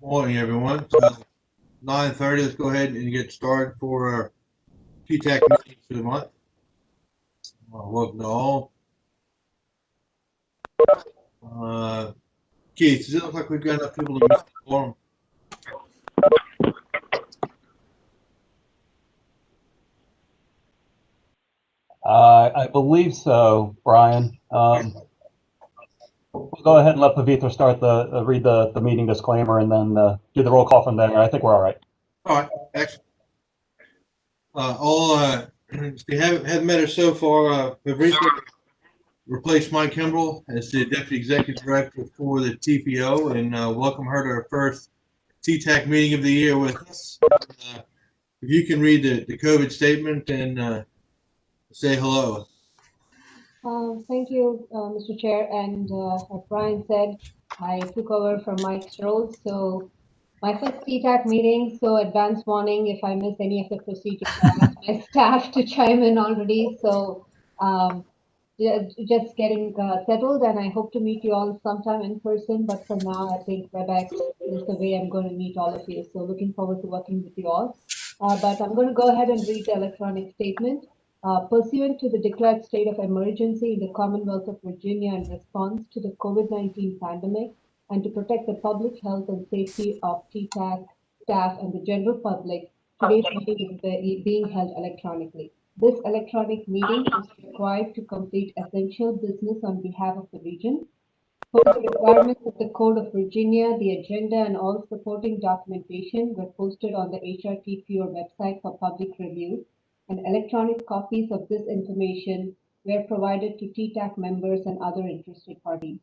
Morning, everyone. 9:30. Let's go ahead and get started for our Ttac meeting for the month. Welcome to all. Keith, does it look like we've got enough people to meet the forum? I believe so, Brian. We'll go ahead and let Pavitra start read the meeting disclaimer and then do the roll call from there. I think we're all right. All right, excellent. If you haven't met her so far, Pavitra replaced Mike Kimbrell as the Deputy Executive Director for the TPO, and welcome her to her first Ttac meeting of the year with us. If you can read the COVID statement and say hello. Thank you, Mr. Chair. And as Brian said, I took over from Mike's role. So my first Ttac meeting, so advance warning if I miss any of the procedures. I asked my staff to chime in already. So just getting settled, and I hope to meet you all sometime in person. But for now, I think WebEx is the way I'm going to meet all of you. So looking forward to working with you all. But I'm going to go ahead and read the electronic statement. Pursuant to the declared state of emergency in the Commonwealth of Virginia in response to the COVID-19 pandemic and to protect the public health and safety of Ttac staff and the general public, today's meeting is being held electronically. This electronic meeting is required to complete essential business on behalf of the region. For the requirements of the Code of Virginia, the agenda and all supporting documentation were posted on the HRTPO website for public review, and electronic copies of this information were provided to Ttac members and other interested parties.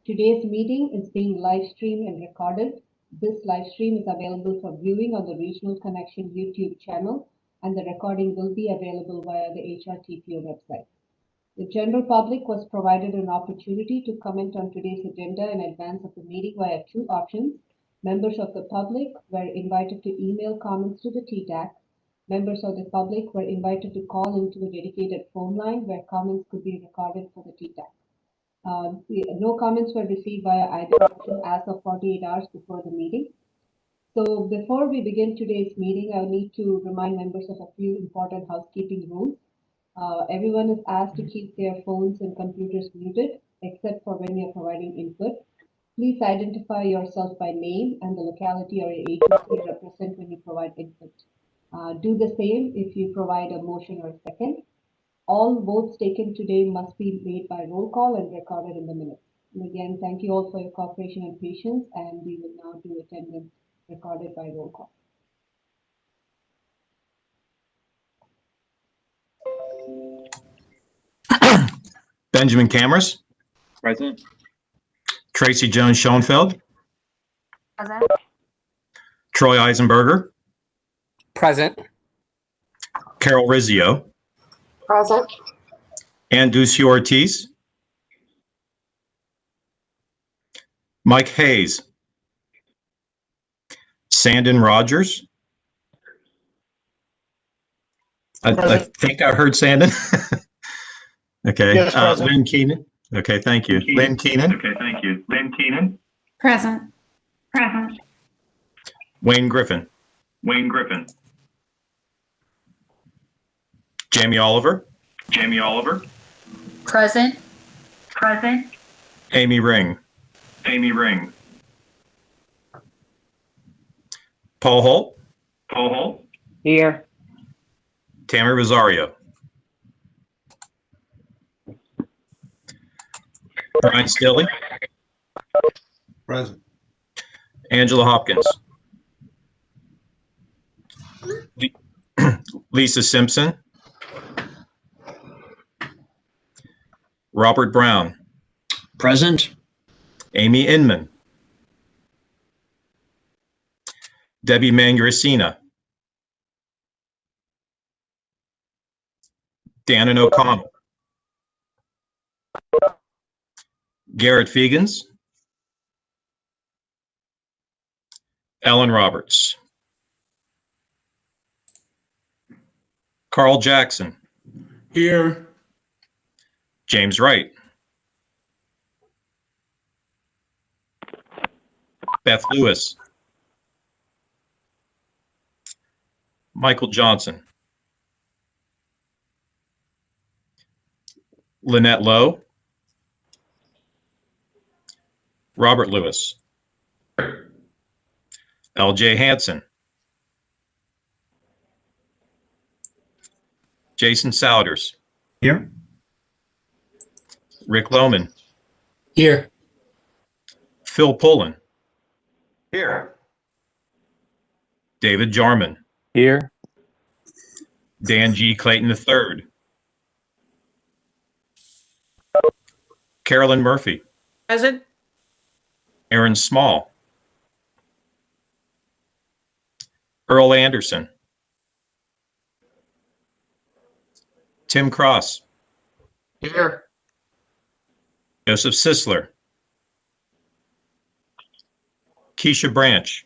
Today's meeting is being live streamed and recorded. This live stream is available for viewing on the Regional Connection YouTube channel, and the recording will be available via the HRTPO website. The general public was provided an opportunity to comment on today's agenda in advance of the meeting via two options. Members of the public were invited to email comments to the Ttac. Members of the public were invited to call into a dedicated phone line where comments could be recorded for the Ttac. No comments were received via either option as of 48 hours before the meeting. So before we begin today's meeting, I need to remind members of a few important housekeeping rules. Everyone is asked to keep their phones and computers muted, except for when you're providing input. Please identify yourself by name and the locality or agency you represent when you provide input. Do the same if you provide a motion or a second. All votes taken today must be made by roll call and recorded in the minutes. And again, thank you all for your cooperation and patience, and we will now do attendance recorded by roll call. Benjamin Cameras. Present. Tracy Jones Schoenfeld. Present. Troy Eisenberger. Present. Carol Rizzio. Present. Ann Ducey Ortiz. Mike Hayes. Sandon Rogers. I think I heard Sandon. Okay. Yes, Lynn Keenan. Okay, thank you. Lynn Keenan. Okay, thank you. Lynn Keenan. Present. Present. Wayne Griffin. Wayne Griffin. Jamie Oliver. Jamie Oliver. Present. Present. Amy Ring. Amy Ring. Paul Holt. Paul Holt. Here. Tammy Rosario. Brian Stilley. Present. Angela Hopkins. Lisa Simpson. Robert Brown. Present. Amy Inman. Debbie Mangracina. Dannon O'Connell. Garrett Fegans. Ellen Roberts. Carl Jackson. Here. James Wright. Beth Lewis. Michael Johnson. Lynette Lowe. Robert Lewis. L.J. Hansen. Jason Souders. Here. Rick Lohman. Here. Phil Pullen. Here. David Jarman. Here. Dan G. Clayton III. Carolyn Murphy. Present. Aaron Small. Earl Anderson. Tim Cross. Here. Joseph Sisler. Keisha Branch.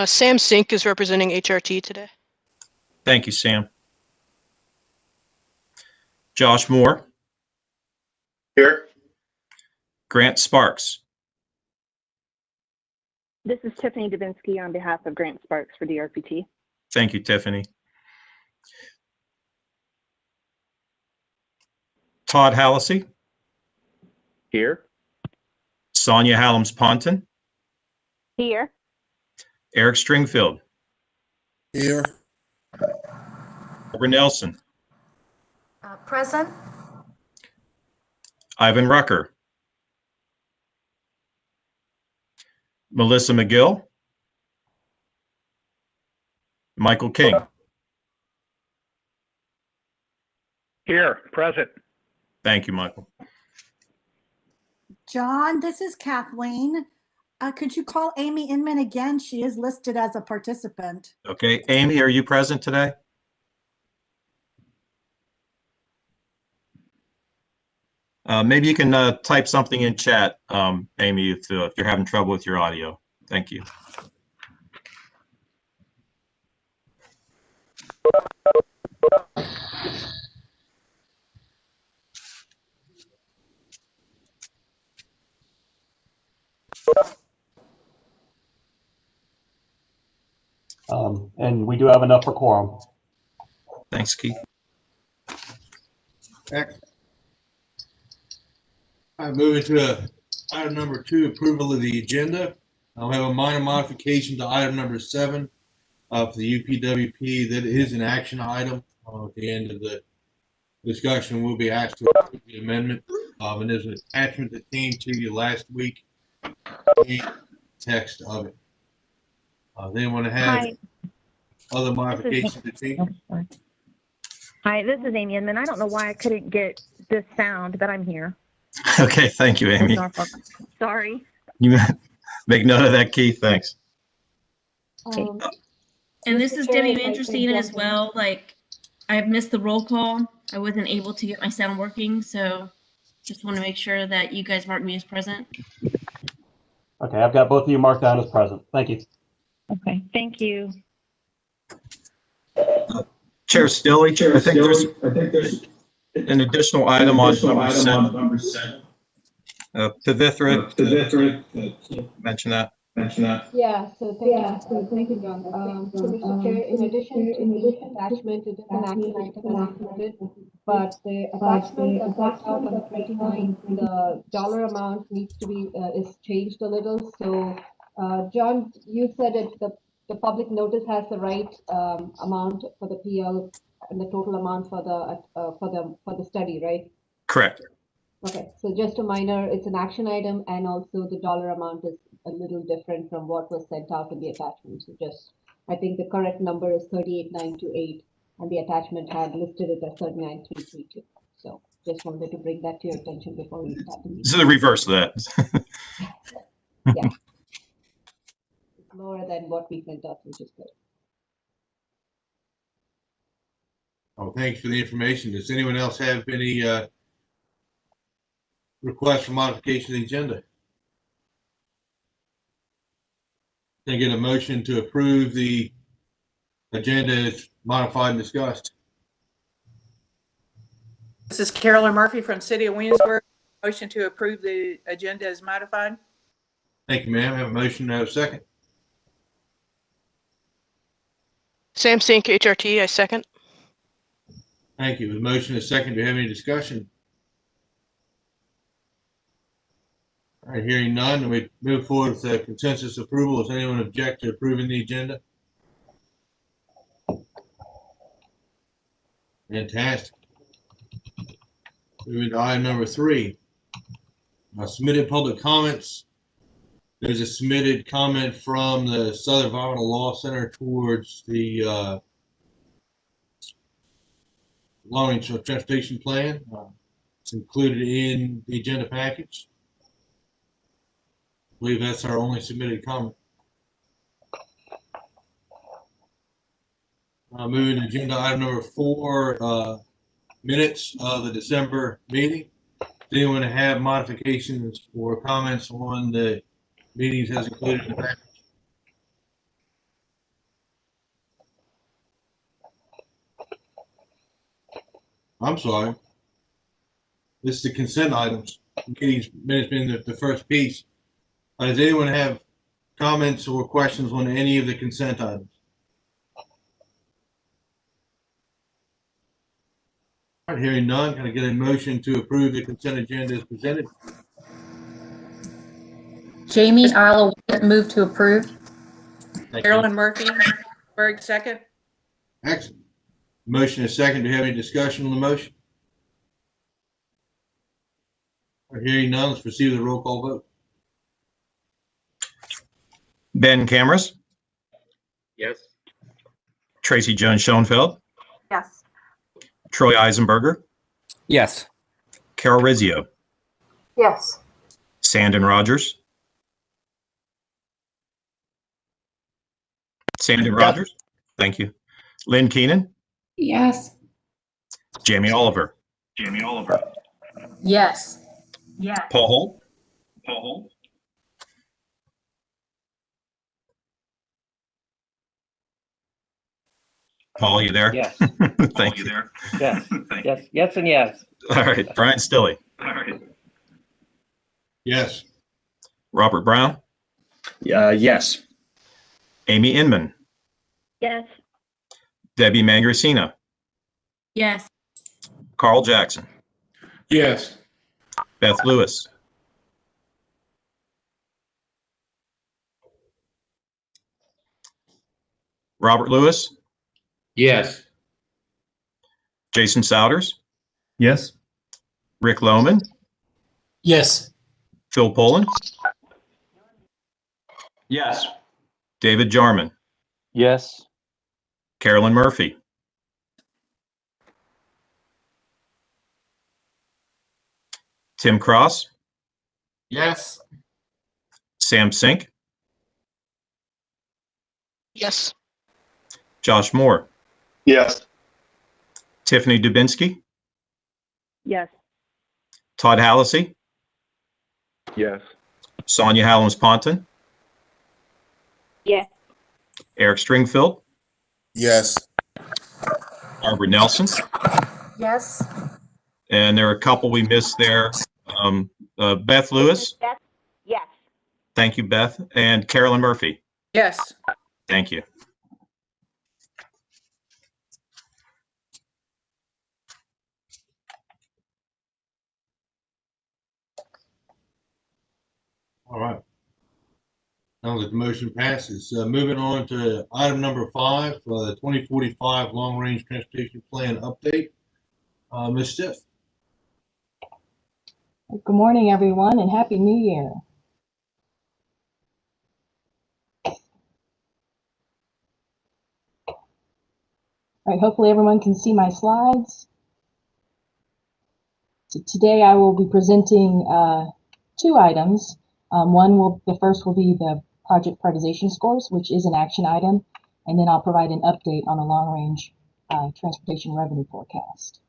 Sam Sink is representing HRT today. Thank you, Sam. Josh Moore. Here. Grant Sparks. This is Tiffany Dubinsky on behalf of Grant Sparks for DRPT. Thank you, Tiffany. Todd Hallisey. Here. Sonia Hallams-Ponton. Here. Eric Stringfield. Here. Barbara Nelson. Present. Ivan Rucker. Melissa McGill. Michael King. Here. Present. Thank you, Michael. John, this is Kathleen. Could you call Amy Inman again? She is listed as a participant. Okay, Amy, are you present today? Maybe you can type something in chat, Amy, if you're having trouble with your audio. Thank you. And we do have enough for quorum. Thanks, Keith. Excellent. I move into item number 2, approval of the agenda. I'll have a minor modification to item number 7 for the UPWP. That is an action item. At the end of the discussion, we'll be asked to approve the amendment. And there's an attachment that came to you last week. The text of it. They want to have Hi. other modifications to see. Hi, this is Amy Inman. I don't know why I couldn't get this sound, but I'm here. Okay, thank you, Amy. Sorry. You make note of that, Keith. Thanks. And this is Debbie Mantracina as well. Like, I missed the roll call. I wasn't able to get my sound working, so just want to make sure that you guys mark me as present. Okay, I've got both of you marked down as present. Thank you. Okay, thank you. Chair Stilley, I think there's an additional item on number 7. Pavithra, mention that. Yeah, so thank you, John. So Mr. Chair, in addition to the attachment, it is an action item as included, but the attachment that got out on the 29th, the dollar amount needs to be, is changed a little. So, John, you said it, the public notice has the right amount for the PL and the total amount for the study, right? Correct. Okay, so just a minor, it's an action item, and also the dollar amount is a little different from what was sent out in the attachment. So just, I think the correct number is 38,928, and the attachment had listed it as 39,332. So just wanted to bring that to your attention before we start the meeting. This is the reverse of that. Yeah. lower than what we sent out, which is good. Oh, thanks for the information. Does anyone else have any requests for modification of the agenda? Can I get a motion to approve the agenda as modified and discussed? This is Carolyn Murphy from City of Williamsburg. Motion to approve the agenda as modified. Thank you, ma'am. I have a motion. I have a second. Sam Sink, HRT, I second. Thank you. With motion and second, do you have any discussion? All right, hearing none, and we move forward with consensus approval. Does anyone object to approving the agenda? Fantastic. Moving to item number 3. Submitted public comments. There's a submitted comment from the Southern Environmental Law Center towards the long-range transportation plan. It's included in the agenda package. I believe that's our only submitted comment. Moving to agenda item number 4, minutes of the December meeting. Does anyone have modifications or comments on the meetings as included in the package? I'm sorry. This is the consent items. Meetings minutes being the first piece. Does anyone have comments or questions on any of the consent items? All right, hearing none, can I get a motion to approve the consent agenda as presented? Jamie Isle move to approve. Carolyn Murphy, Berg, second. Excellent. Motion is second. Do you have any discussion on the motion? All right, hearing none, let's proceed with the roll call vote. Ben Cameras, Yes. Tracy Jones Schoenfeld, Yes. Troy Eisenberger, Yes. Carol Rizzio, Yes. Sandon Rogers. Sandon Rogers, thank you. Lynn Keenan, Yes. Jamie Oliver, Yes. Paul Holt, Paul, you there? Yes. Thank you. Yes. Yes. Yes and yes. All right, Brian Stilley, Yes. Robert Brown, Yes. Amy Inman, Yes. Debbie Mangracina, Yes. Carl Jackson, Yes. Beth Lewis, Robert Lewis, Yes. Jason Souders, Yes. Rick Lohman, Yes. Phil Poland, Yes. David Jarman, Yes. Carolyn Murphy, Tim Cross, Yes. Sam Sink, Yes. Josh Moore, Yes. Tiffany Dubinsky, Yes. Todd Hallisey, Yes. Sonia Halloms-Ponton, Yes. Eric Stringfield, Yes. Barbara Nelson, Yes. and there are a couple we missed there. Beth Lewis, Yes. thank you, Beth, and Carolyn Murphy, Yes. thank you. All right. Now that the motion passes, moving on to item number 5, the 2045 Long Range Transportation Plan update. Ms. Stiff. Good morning, everyone, and Happy New Year. All right, hopefully everyone can see my slides. So today I will be presenting 2 items. The first will be the project prioritization scores, which is an action item, and then I'll provide an update on the long-range transportation revenue forecast.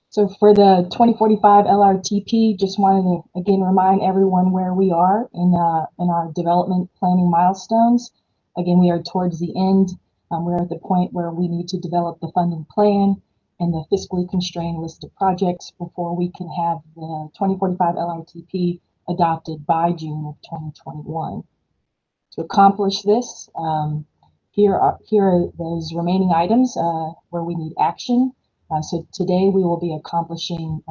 So for the 2045 LRTP, just wanted to again remind everyone where we are in our development planning milestones. Again, we are towards the end. We're at the point where we need to develop the funding plan and the fiscally constrained list of projects before we can have the 2045 LRTP adopted by June of 2021. To accomplish this, here are those remaining items where we need action. So today we will be accomplishing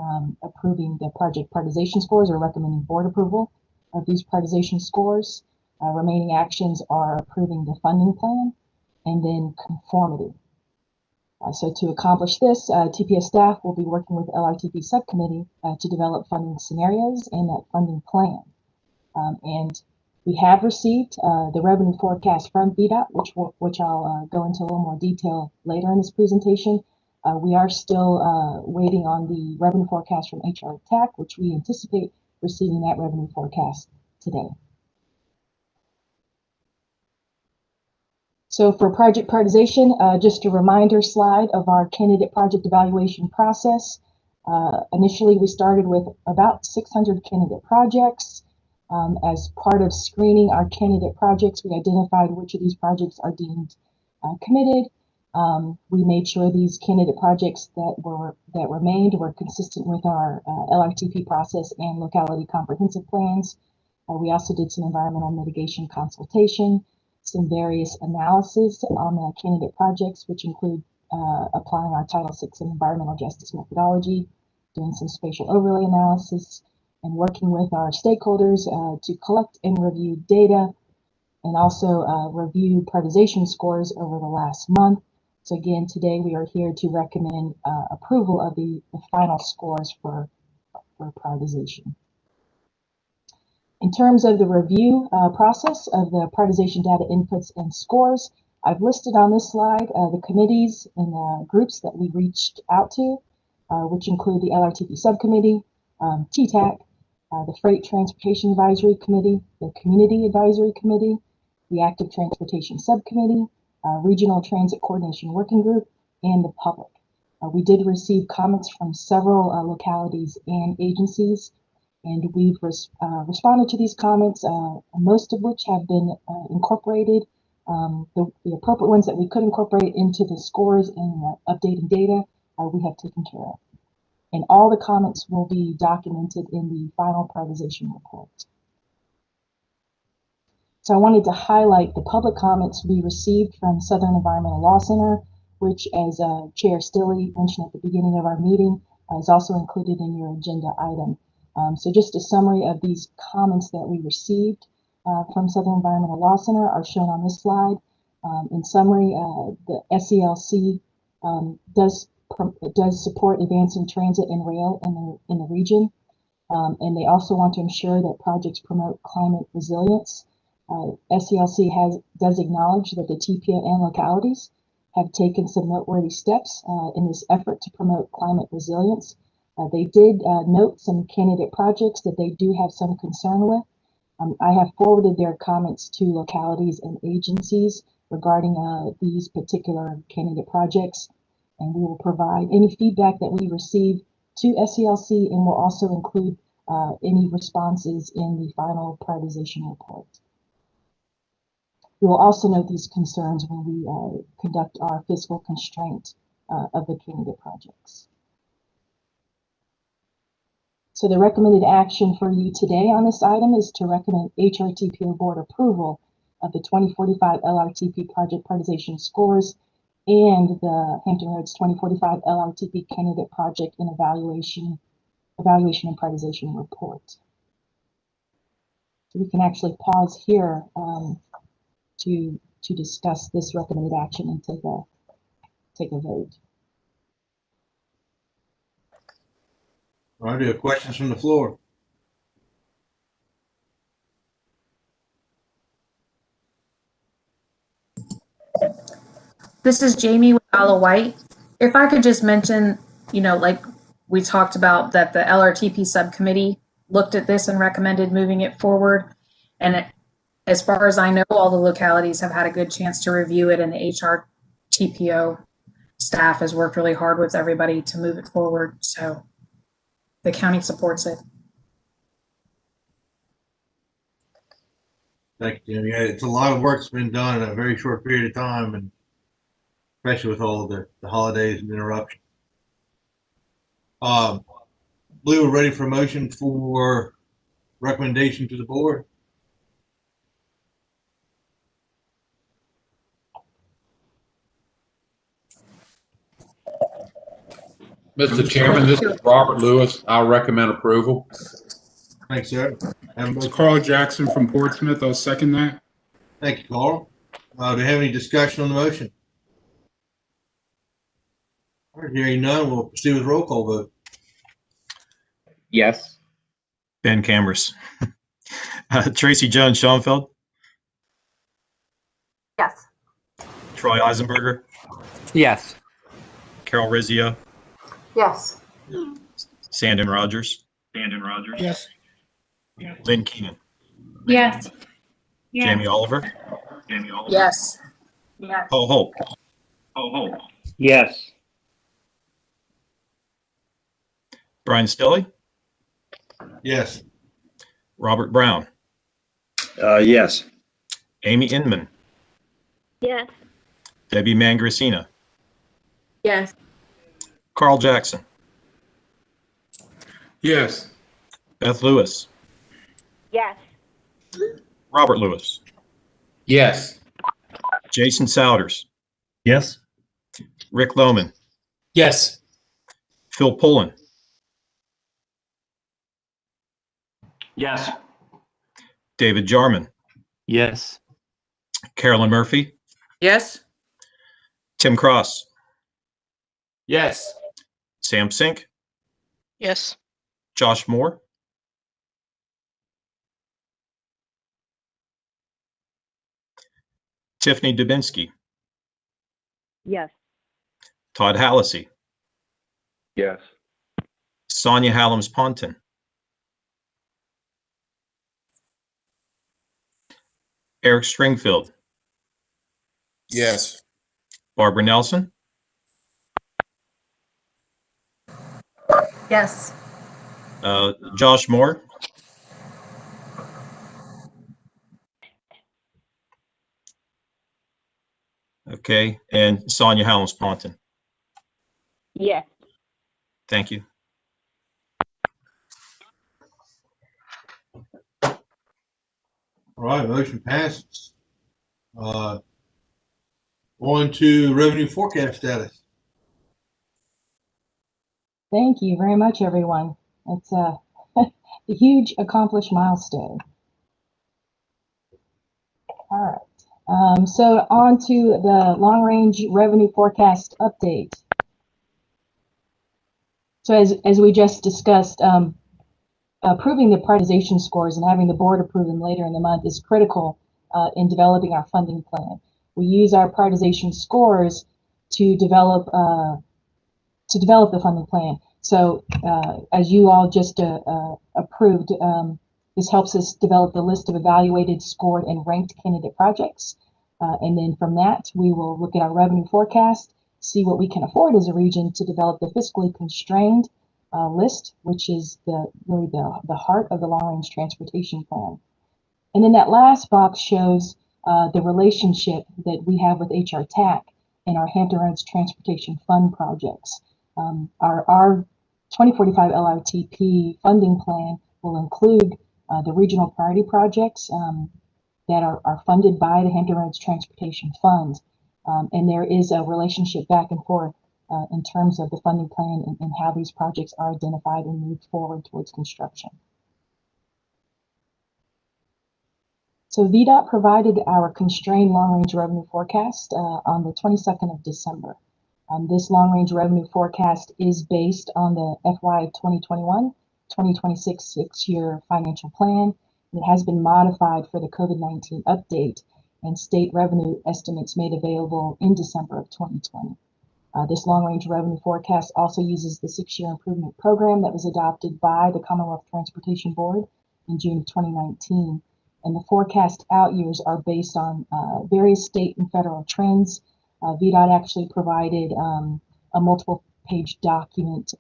approving the project prioritization scores or recommending board approval of these prioritization scores. Remaining actions are approving the funding plan and then conformity. So to accomplish this, TPS staff will be working with LRTP subcommittee to develop funding scenarios and that funding plan. And we have received the revenue forecast from VDOT, which I'll go into a little more detail later in this presentation. We are still waiting on the revenue forecast from Ttac, which we anticipate receiving that revenue forecast today. So for project prioritization, just a reminder slide of our candidate project evaluation process. Initially, we started with about 600 candidate projects. As part of screening our candidate projects, we identified which of these projects are deemed committed. We made sure these candidate projects that remained were consistent with our LRTP process and locality comprehensive plans. We also did some environmental mitigation consultation, some various analysis on the candidate projects, which include applying our Title VI and environmental justice methodology, doing some spatial overlay analysis, and working with our stakeholders to collect and review data, and also review prioritization scores over the last month. So again, today we are here to recommend approval of the final scores for prioritization. In terms of the review process of the prioritization data inputs and scores, I've listed on this slide the committees and groups that we reached out to, which include the LRTP subcommittee, Ttac, the Freight Transportation Advisory Committee, the Community Advisory Committee, the Active Transportation Subcommittee, Regional Transit Coordination Working Group, and the public. We did receive comments from several localities and agencies, and we've responded to these comments, most of which have been incorporated. The appropriate ones that we could incorporate into the scores and updating data, we have taken care of. And all the comments will be documented in the final prioritization report. So I wanted to highlight the public comments we received from Southern Environmental Law Center, which, as Chair Stilley mentioned at the beginning of our meeting, is also included in your agenda item. So just a summary of these comments that we received from Southern Environmental Law Center are shown on this slide. In summary, the SELC does support advancing transit and rail in the region, and they also want to ensure that projects promote climate resilience. SELC does acknowledge that the TPA and localities have taken some noteworthy steps in this effort to promote climate resilience. They did note some candidate projects that they do have some concern with. I have forwarded their comments to localities and agencies regarding these particular candidate projects, and we will provide any feedback that we receive to SELC, and we'll also include any responses in the final prioritization report. We will also note these concerns when we conduct our fiscal constraint of the candidate projects. So the recommended action for you today on this item is to recommend HRTP board approval of the 2045 LRTP project prioritization scores and the Hampton Roads 2045 LRTP candidate project and evaluation and prioritization report. So we can actually pause here to discuss this recommended action and take a vote. All right, do you have questions from the floor? This is Jamie with Isle of Wight. If I could just mention, like we talked about that the LRTP subcommittee looked at this and recommended moving it forward. And as far as I know, all the localities have had a good chance to review it, and the HR TPO staff has worked really hard with everybody to move it forward. So the county supports it. Thank you, Jim. Yeah, it's a lot of work's been done in a very short period of time, and especially with all the holidays and interruptions. Blue, we're ready for a motion for recommendation to the board. Mr. Chairman, this is Robert Lewis. I recommend approval. Thanks, sir. It's Carl Jackson from Portsmouth. I'll second that. Thank you, Carl. Do we have any discussion on the motion? All right, hearing none, we'll proceed with roll call vote. Yes. Ben Cameras. Tracy Jones Schoenfeld. Yes. Troy Eisenberger. Yes. Carol Rizzio. Yes. Sandon Rogers. Yes. Lynn Keenan. Yes. Jamie Oliver. Yes. Paul Holt. Yes. Brian Stilley. Yes. Robert Brown. Yes. Amy Inman. Yes. Debbie Mangracina. Yes. Carl Jackson. Yes. Beth Lewis. Yes. Robert Lewis. Yes. Jason Souders. Yes. Rick Lohman. Yes. Phil Pullen. Yes. David Jarman. Yes. Carolyn Murphy. Yes. Tim Cross. Yes. Sam Sink. Yes. Josh Moore. Tiffany Dubinsky. Yes. Todd Hallisey. Yes. Sonia Hallams-Ponton. Eric Stringfield. Yes. Barbara Nelson. Yes. Josh Moore. Okay, and Sonia Hallams-Ponton. Yes. Thank you. All right, motion passes. On to revenue forecast status. Thank you very much, everyone. It's a huge accomplished milestone. All right. So on to the long-range revenue forecast update. So as we just discussed, approving the prioritization scores and having the board approve them later in the month is critical in developing our funding plan. We use our prioritization scores to develop the funding plan. So as you all just approved, this helps us develop the list of evaluated, scored, and ranked candidate projects. And then from that, we will look at our revenue forecast, see what we can afford as a region to develop the fiscally constrained list, which is really the heart of the long-range transportation plan. And then that last box shows the relationship that we have with Ttac and our Hampton Roads Transportation Fund projects. Our 2045 LRTP funding plan will include the regional priority projects that are funded by the Hampton Roads Transportation Fund. And there is a relationship back and forth in terms of the funding plan and how these projects are identified and moved forward towards construction. So VDOT provided our constrained long-range revenue forecast on the 22nd of December. This long-range revenue forecast is based on the FY 2021-2026 six-year financial plan. It has been modified for the COVID-19 update and state revenue estimates made available in December of 2020. This long-range revenue forecast also uses the 6-year improvement program that was adopted by the Commonwealth Transportation Board in June of 2019. And the forecast out years are based on various state and federal trends. VDOT actually provided a multiple-page document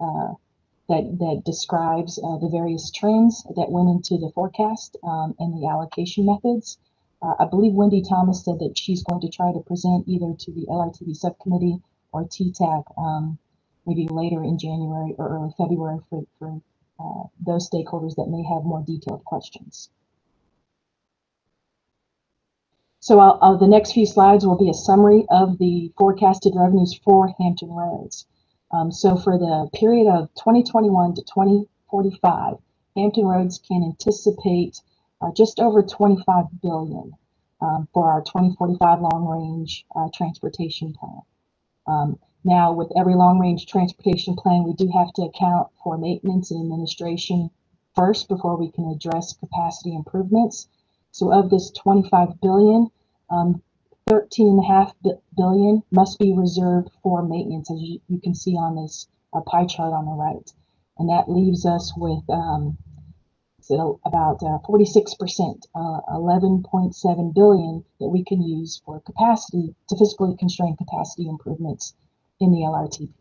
that describes the various trends that went into the forecast and the allocation methods. I believe Wendy Thomas said that she's going to try to present either to the LRTP subcommittee or Ttac maybe later in January or early February for those stakeholders that may have more detailed questions. So the next few slides will be a summary of the forecasted revenues for Hampton Roads. So for the period of 2021 to 2045, Hampton Roads can anticipate just over $25 billion for our 2045 long-range transportation plan. Now, with every long-range transportation plan, we do have to account for maintenance and administration first before we can address capacity improvements. So of this $25 billion, $13.5 billion must be reserved for maintenance, as you can see on this pie chart on the right. And that leaves us with so about 46%, $11.7 billion that we can use for capacity, to fiscally constrained capacity improvements in the LRTP.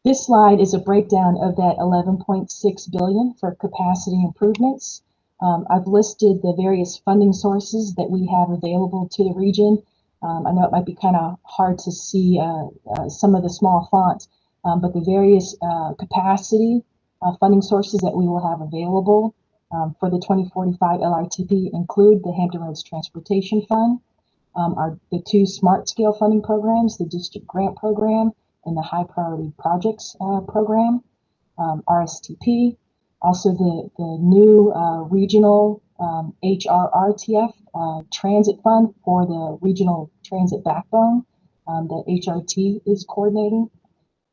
This slide is a breakdown of that $11.6 billion for capacity improvements. I've listed the various funding sources that we have available to the region. I know it might be kind of hard to see some of the small font, but the various capacity funding sources that we will have available for the 2045 LRTP include the Hampton Roads Transportation Fund, the 2 Smart Scale funding programs, the District Grant Program and the High Priority Projects Program, RSTP, also the new regional HRRTF Transit Fund for the regional transit backbone that HRT is coordinating.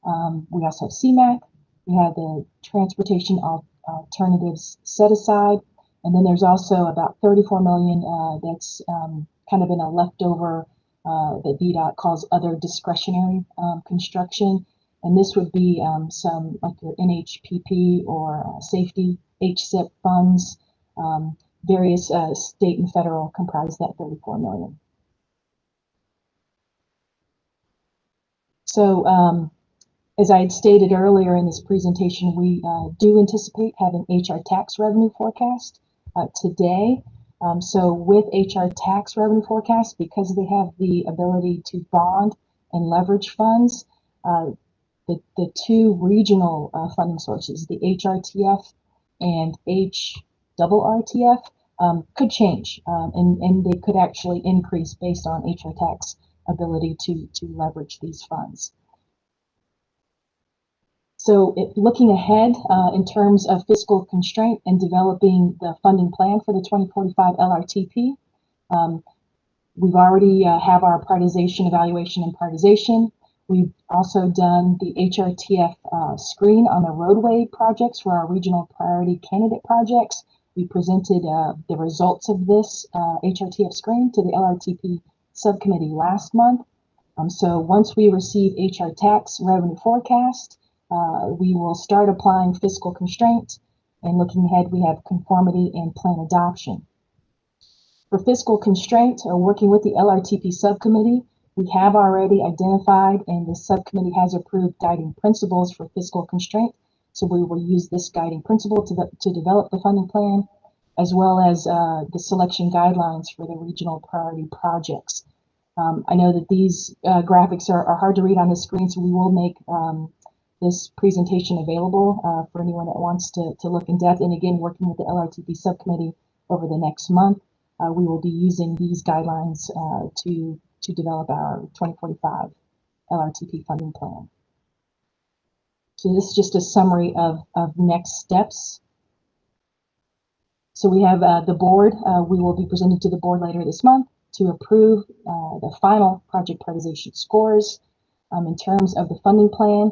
We also have CMAQ. We have the Transportation Alternatives Set Aside, and then there's also about $34 million that's kind of in a leftover that VDOT calls other discretionary construction. And this would be some like your NHPP or safety HSIP funds. Various state and federal comprise that $34 million. So as I had stated earlier in this presentation, we do anticipate having HR tax revenue forecast today. So with HR tax revenue forecast, because they have the ability to bond and leverage funds, the 2 regional funding sources, the HRTF and HRRTF, could change, and they could actually increase based on HR tax ability to leverage these funds. So looking ahead in terms of fiscal constraint and developing the funding plan for the 2045 LRTP, we've already have our prioritization, evaluation, and prioritization. We've also done the HRTF screen on the roadway projects for our regional priority candidate projects. We presented the results of this HRTF screen to the LRTP subcommittee last month. So once we receive HR tax revenue forecast, we will start applying fiscal constraint, and looking ahead, we have conformity and plan adoption. For fiscal constraint, working with the LRTP subcommittee, we have already identified and the subcommittee has approved guiding principles for fiscal constraint. So we will use this guiding principle to develop the funding plan, as well as the selection guidelines for the regional priority projects. I know that these graphics are hard to read on the screen, so we will make this presentation available for anyone that wants to look in depth. And again, working with the LRTP subcommittee over the next month, we will be using these guidelines to develop our 2045 LRTP funding plan. So this is just a summary of next steps. So we have the board. We will be presenting to the board later this month to approve the final project prioritization scores. In terms of the funding plan,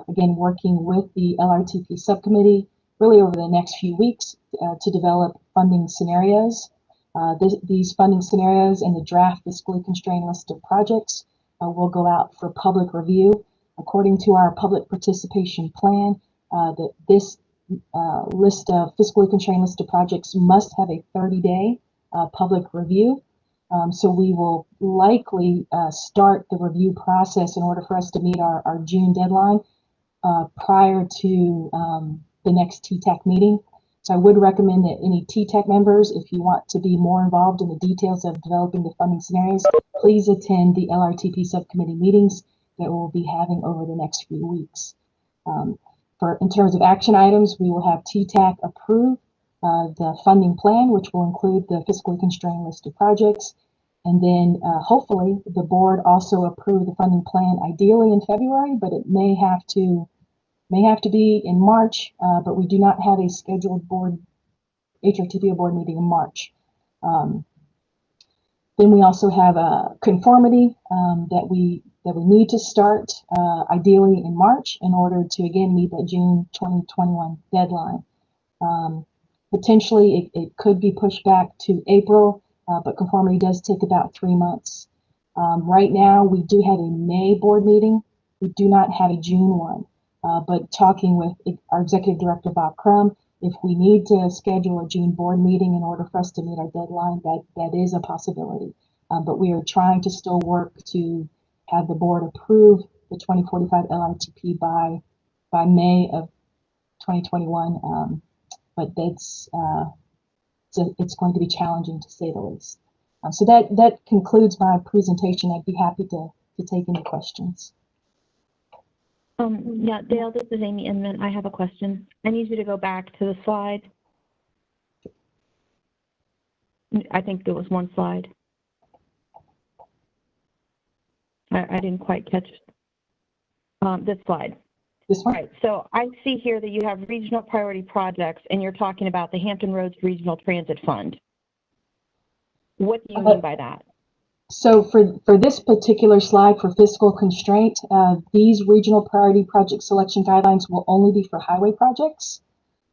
again, working with the LRTP subcommittee really over the next few weeks to develop funding scenarios. These funding scenarios and the draft fiscally constrained list of projects will go out for public review. According to our public participation plan, this list of fiscally constrained list of projects must have a 30-day public review. So we will likely start the review process in order for us to meet our June deadline prior to the next Ttac meeting. So I would recommend that any Ttac members, if you want to be more involved in the details of developing the funding scenarios, please attend the LRTP subcommittee meetings that we'll be having over the next few weeks. In terms of action items, we will have Ttac approve the funding plan, which will include the fiscally constrained list of projects. And then hopefully the board also approve the funding plan, ideally in February, but it may have to be in March, but we do not have a scheduled HRTPO board meeting in March. Then we also have a conformity that we need to start ideally in March in order to again meet that June 2021 deadline. Potentially it could be pushed back to April, but conformity does take about 3 months. Right now we do have a May board meeting. We do not have a June one, but talking with our executive director, Bob Crum, if we need to schedule a June board meeting in order for us to meet our deadline, that is a possibility. But we are trying to still work to have the board approve the 2045 LRTP by May of 2021. But it's going to be challenging to say the least. So that concludes my presentation. I'd be happy to take any questions. Yeah, Dale, this is Amy Inman. I have a question. I need you to go back to the slide. I think there was one slide. I didn't quite catch this slide. This one? Right, so I see here that you have regional priority projects and you're talking about the Hampton Roads Regional Transit Fund. What do you mean by that? So for this particular slide for fiscal constraint, these regional priority project selection guidelines will only be for highway projects.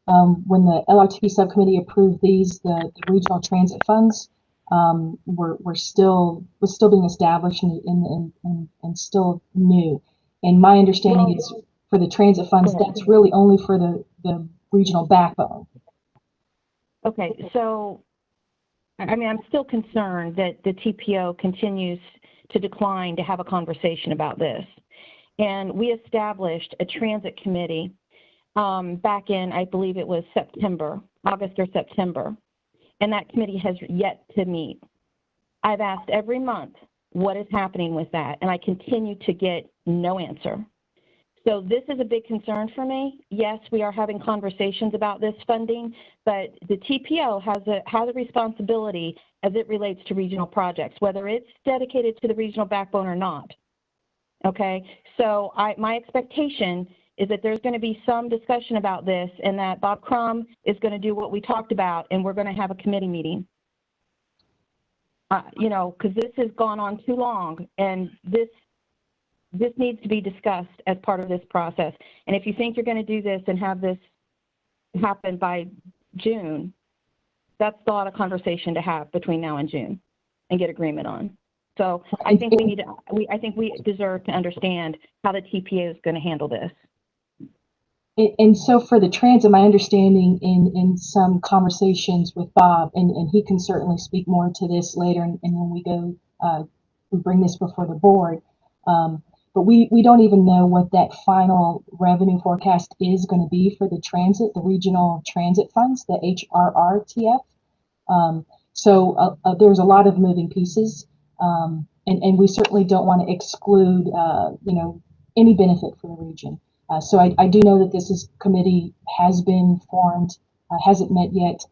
When the LRTP subcommittee approved these, the regional transit funds was still being established and still new. And my understanding is for the transit funds, that's really only for the regional backbone. Okay, so I mean, I'm still concerned that the TPO continues to decline to have a conversation about this. And we established a transit committee back in, I believe it was August or September. And that committee has yet to meet. I've asked every month what is happening with that, and I continue to get no answer. So this is a big concern for me. Yes, we are having conversations about this funding, but the TPO has a responsibility as it relates to regional projects, whether it's dedicated to the regional backbone or not. Okay, so my expectation is that there's going to be some discussion about this and that Bob Crum is going to do what we talked about and we're going to have a committee meeting. You know, because this has gone on too long and this needs to be discussed as part of this process. And if you think you're going to do this and have this happen by June, that's a lot of conversation to have between now and June and get agreement on. So I think I think we deserve to understand how the TPA is going to handle this. And so for the transit, my understanding in some conversations with Bob, and he can certainly speak more to this later, and when we bring this before the board, but we don't even know what that final revenue forecast is going to be for the transit, the regional transit funds, the HRRTF. So there's a lot of moving pieces, and we certainly don't want to exclude, any benefit for the region. So I do know that this committee has been formed, hasn't met yet,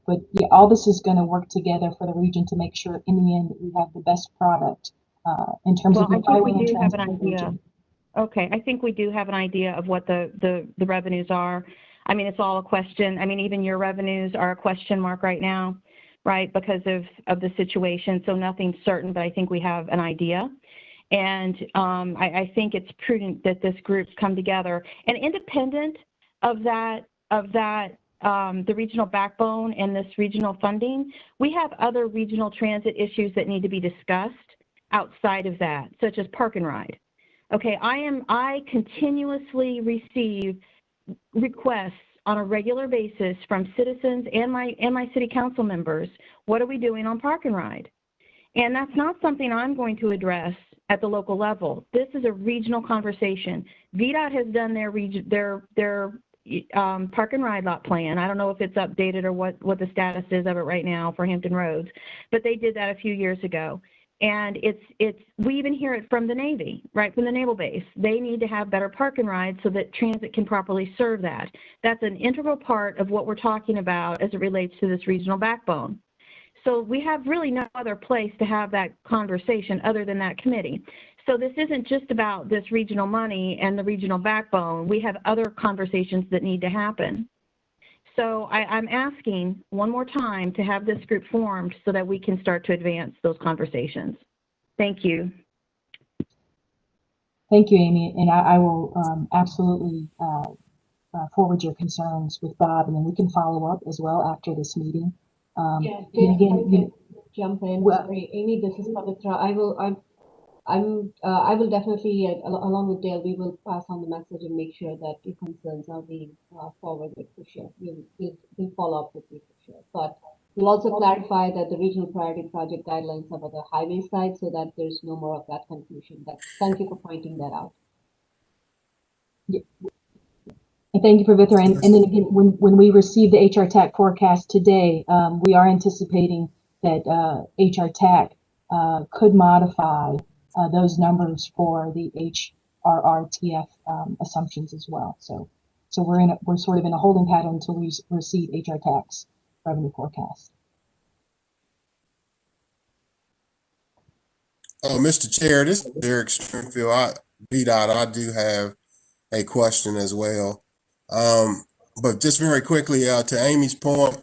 but yeah, all this is going to work together for the region to make sure in the end that we have the best product in terms of the highway and transit region. Okay, I think we do have an idea of what the revenues are. I mean, it's all a question. I mean, even your revenues are a question mark right now, right, because of the situation. So nothing's certain, but I think we have an idea. And I think it's prudent that this group's come together. And independent of that, the regional backbone and this regional funding, we have other regional transit issues that need to be discussed. outside of that, such as park and ride. Okay, I continuously receive requests on a regular basis from citizens and my city council members. What are we doing on park and ride? And that's not something I'm going to address at the local level. This is a regional conversation. VDOT has done their park and ride lot plan. I don't know if it's updated or what the status is of it right now for Hampton Roads, but they did that a few years ago. And we even hear it from the Navy, right, from the naval base. They need to have better park and ride so that transit can properly serve that. That's an integral part of what we're talking about as it relates to this regional backbone. So we have really no other place to have that conversation other than that committee. So this isn't just about this regional money and the regional backbone. We have other conversations that need to happen. So I'm asking one more time to have this group formed so that we can start to advance those conversations. Thank you. Thank you, Amy. And I will absolutely forward your concerns with Bob, and then we can follow up as well after this meeting. Yeah, and again, jump in. Well, Sorry, Amy, this is Pavitra. I will definitely, along with Dale, we will pass on the message and make sure that your concerns are being forwarded for sure. We'll follow up with you for sure. But we'll also clarify that the regional priority project guidelines are for the highway side so that there's no more of that confusion. Thank you for pointing that out. Yeah. And thank you, Pavitra. And then again, when we receive the HR Ttac forecast today, we are anticipating that HR Ttac could modify those numbers for the HRRTF assumptions as well. So we're sort of in a holding pattern until we receive HR Ttac's revenue forecast. Mr. Chair, this is Derek Stringfield. VDOT, I do have a question as well. But just very quickly, to Amy's point,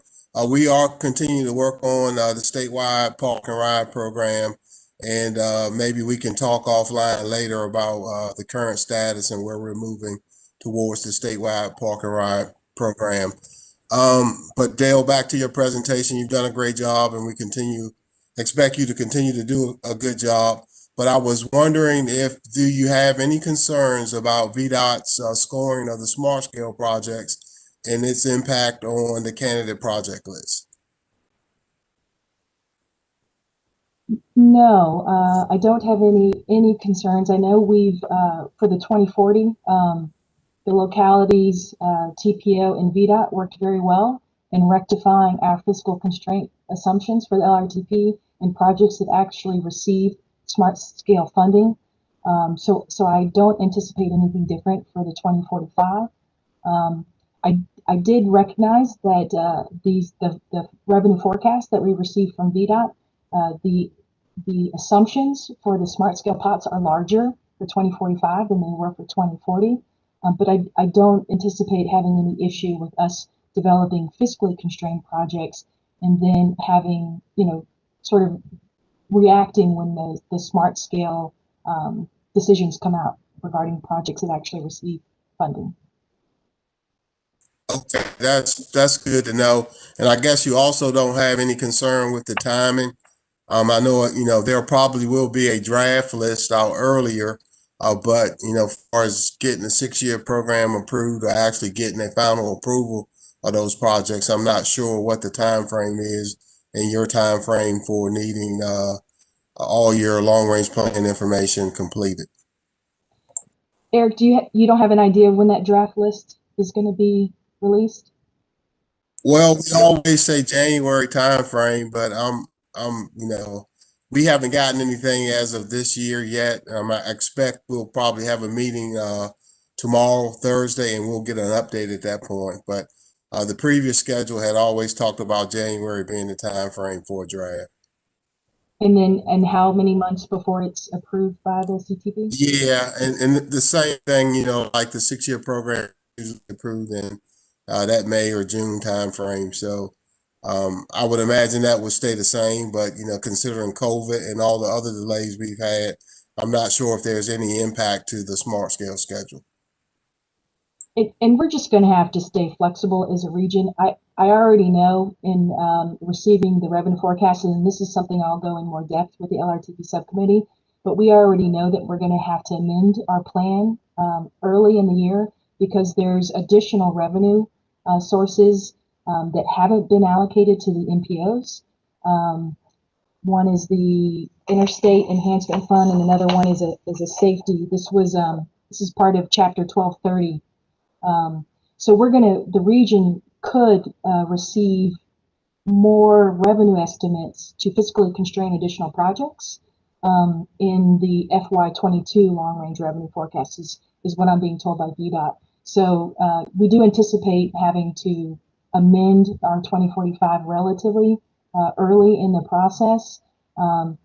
we are continuing to work on the statewide park and ride program. And maybe we can talk offline later about the current status and where we're moving towards the statewide park and ride program. But Dale, back to your presentation. You've done a great job, and we expect you to continue to do a good job. But I was wondering do you have any concerns about VDOT's scoring of the smart scale projects and its impact on the candidate project list? No, I don't have any concerns. I know we've for the 2040, the localities, TPO and VDOT worked very well in rectifying our fiscal constraint assumptions for the LRTP and projects that actually receive smart scale funding. So I don't anticipate anything different for the 2045. I did recognize that the revenue forecast that we received from VDOT, the assumptions for the smart scale pots are larger for 2045 than they were for 2040. But I don't anticipate having any issue with us developing fiscally constrained projects and then having, sort of reacting when the smart scale decisions come out regarding projects that actually receive funding. Okay, that's good to know. And I guess you also don't have any concern with the timing. I know, there probably will be a draft list out earlier, but, as far as getting a 6-year program approved or actually getting a final approval of those projects, I'm not sure what the time frame is and your time frame for needing all your long range plan information completed. Eric, you don't have an idea when that draft list is going to be released? Well, we always say January time frame, but we haven't gotten anything as of this year yet. I expect we'll probably have a meeting tomorrow, Thursday, and we'll get an update at that point. But the previous schedule had always talked about January being the time frame for a draft. And how many months before it's approved by the CTP? Yeah, and the same thing, like the 6-year program is approved in that May or June time frame. So I would imagine that would stay the same, but considering COVID and all the other delays we've had, I'm not sure if there's any impact to the smart scale schedule. And we're just going to have to stay flexible as a region. I already know in receiving the revenue forecast, and this is something I'll go in more depth with the LRTP subcommittee, but we already know that we're going to have to amend our plan early in the year because there's additional revenue sources that haven't been allocated to the MPOs. One is the Interstate Enhancement Fund, and another one is a safety. This is part of Chapter 1230. So the region could receive more revenue estimates to fiscally constrain additional projects in the FY22 long range revenue forecast is what I'm being told by VDOT. So we do anticipate having to amend our 2045 relatively early in the process,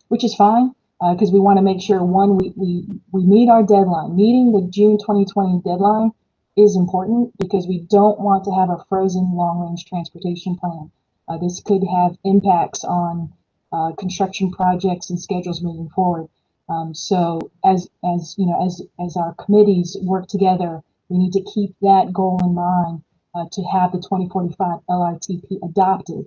which is fine because we want to make sure, one, we meet our deadline. Meeting the June 2020 deadline is important because we don't want to have a frozen long-range transportation plan. This could have impacts on construction projects and schedules moving forward. So as you know, as our committees work together, we need to keep that goal in mind to have the 2045 LRTP adopted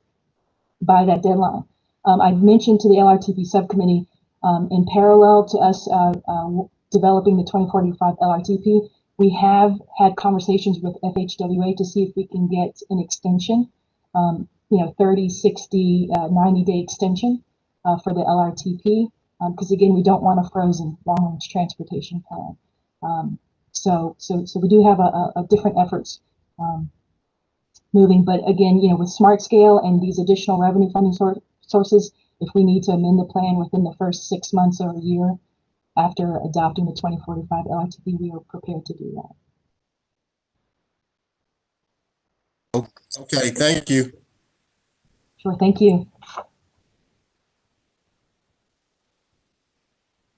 by that deadline. I mentioned to the LRTP subcommittee, in parallel to us developing the 2045 LRTP, we have had conversations with FHWA to see if we can get an extension, 30, 60, 90-day extension for the LRTP, because again, we don't want a frozen long-range transportation plan. So we do have a different efforts moving, but again, with Smart Scale and these additional revenue funding sources, if we need to amend the plan within the first 6 months or a year after adopting the 2045 LRTP, we are prepared to do that. Okay, thank you. Sure, thank you.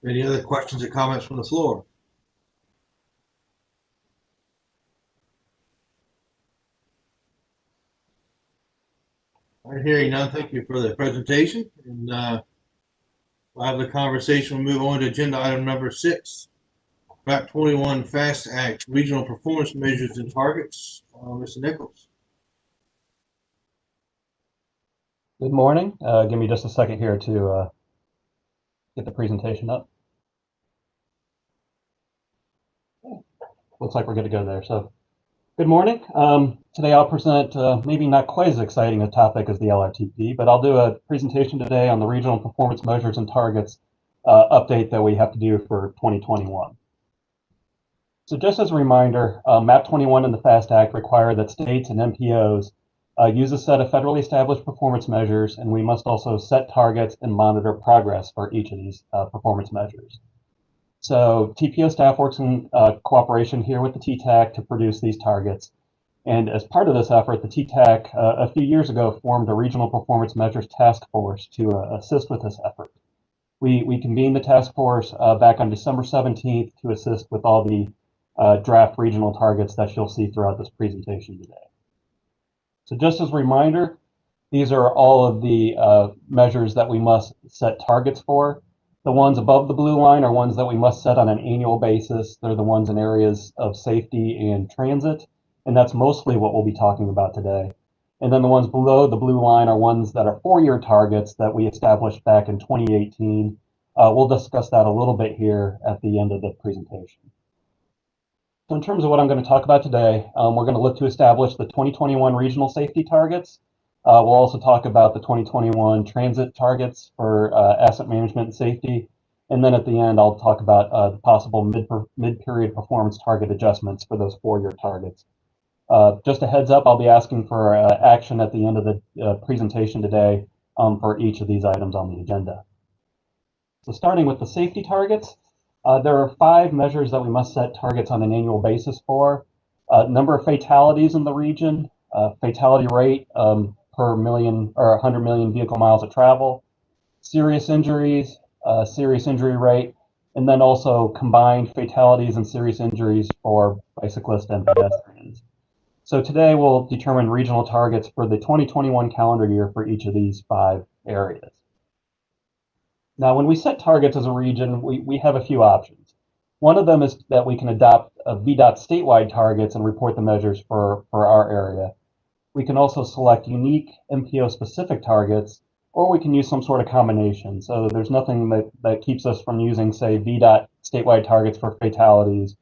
Any other questions or comments from the floor? All right, hearing none, thank you for the presentation. And we'll have the conversation. We'll move on to agenda item number 6. MAP 21 FAST Act, Regional Performance Measures and Targets. Mr. Nichols. Good morning. Give me just a second here to get the presentation up. Looks like we're good to go there. So, good morning. Today I'll present maybe not quite as exciting a topic as the LRTP, but I'll do a presentation today on the Regional Performance Measures and Targets update that we have to do for 2021. So just as a reminder, MAP 21 and the FAST Act require that states and MPOs use a set of federally established performance measures, and we must also set targets and monitor progress for each of these performance measures. So TPO staff works in cooperation here with the Ttac to produce these targets. And as part of this effort, the Ttac a few years ago formed a Regional Performance Measures Task Force to assist with this effort. We convened the task force back on December 17th to assist with all the draft regional targets that you'll see throughout this presentation today. So just as a reminder, these are all of the measures that we must set targets for. The ones above the blue line are ones that we must set on an annual basis. They're the ones in areas of safety and transit, and that's mostly what we'll be talking about today. And then the ones below the blue line are ones that are 4-year targets that we established back in 2018. We'll discuss that a little bit here at the end of the presentation. So in terms of what I'm going to talk about today, we're going to look to establish the 2021 regional safety targets. We'll also talk about the 2021 transit targets for asset management and safety. And then at the end, I'll talk about the possible mid-period performance target adjustments for those 4-year targets. Just a heads up, I'll be asking for action at the end of the presentation today for each of these items on the agenda. So starting with the safety targets, there are 5 measures that we must set targets on an annual basis for. Number of fatalities in the region, fatality rate per million or 100 million vehicle miles of travel, serious injuries, serious injury rate, and then also combined fatalities and serious injuries for bicyclists and pedestrians. So today we'll determine regional targets for the 2021 calendar year for each of these 5 areas. Now, when we set targets as a region, we have a few options. One of them is that we can adopt VDOT statewide targets and report the measures for our area. We can also select unique MPO-specific targets, or we can use some sort of combination. So there's nothing that keeps us from using, say, VDOT statewide targets for fatalities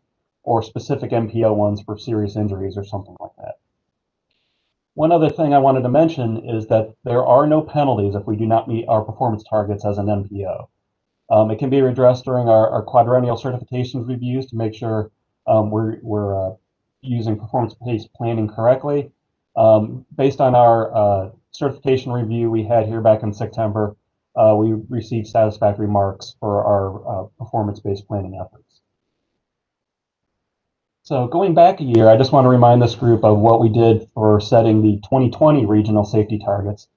or specific MPO ones for serious injuries or something like that. One other thing I wanted to mention is that there are no penalties if we do not meet our performance targets as an MPO. It can be addressed during our quadrennial certifications reviews to make sure we're using performance-based planning correctly. Based on our certification review we had here back in September, we received satisfactory marks for our performance-based planning efforts. So going back a year, I just want to remind this group of what we did for setting the 2020 regional safety targets.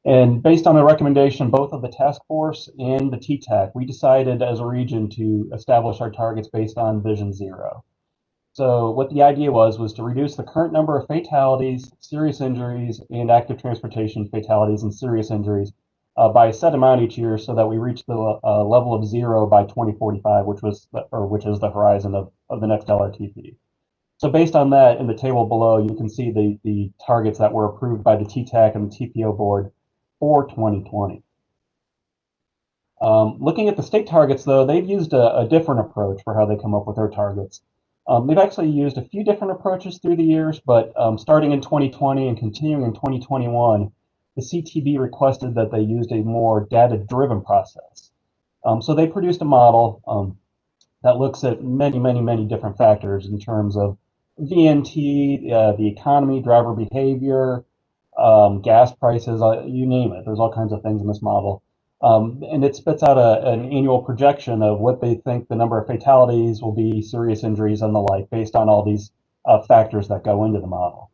And based on the recommendation both of the task force and the Ttac, we decided as a region to establish our targets based on Vision Zero. So what the idea was to reduce the current number of fatalities, serious injuries, and active transportation fatalities and serious injuries by a set amount each year, so that we reach the level of zero by 2045, which is the horizon of the next LRTP. So based on that, in the table below, you can see the targets that were approved by the Ttac and the TPO board for 2020. Looking at the state targets, though, they've used a different approach for how they come up with their targets. They've actually used a few different approaches through the years, but starting in 2020 and continuing in 2021, the CTB requested that they used a more data-driven process. So they produced a model that looks at many different factors in terms of VNT, the economy, driver behavior, gas prices, you name it. There's all kinds of things in this model. And it spits out an annual projection of what they think the number of fatalities will be, serious injuries, and the like, based on all these factors that go into the model.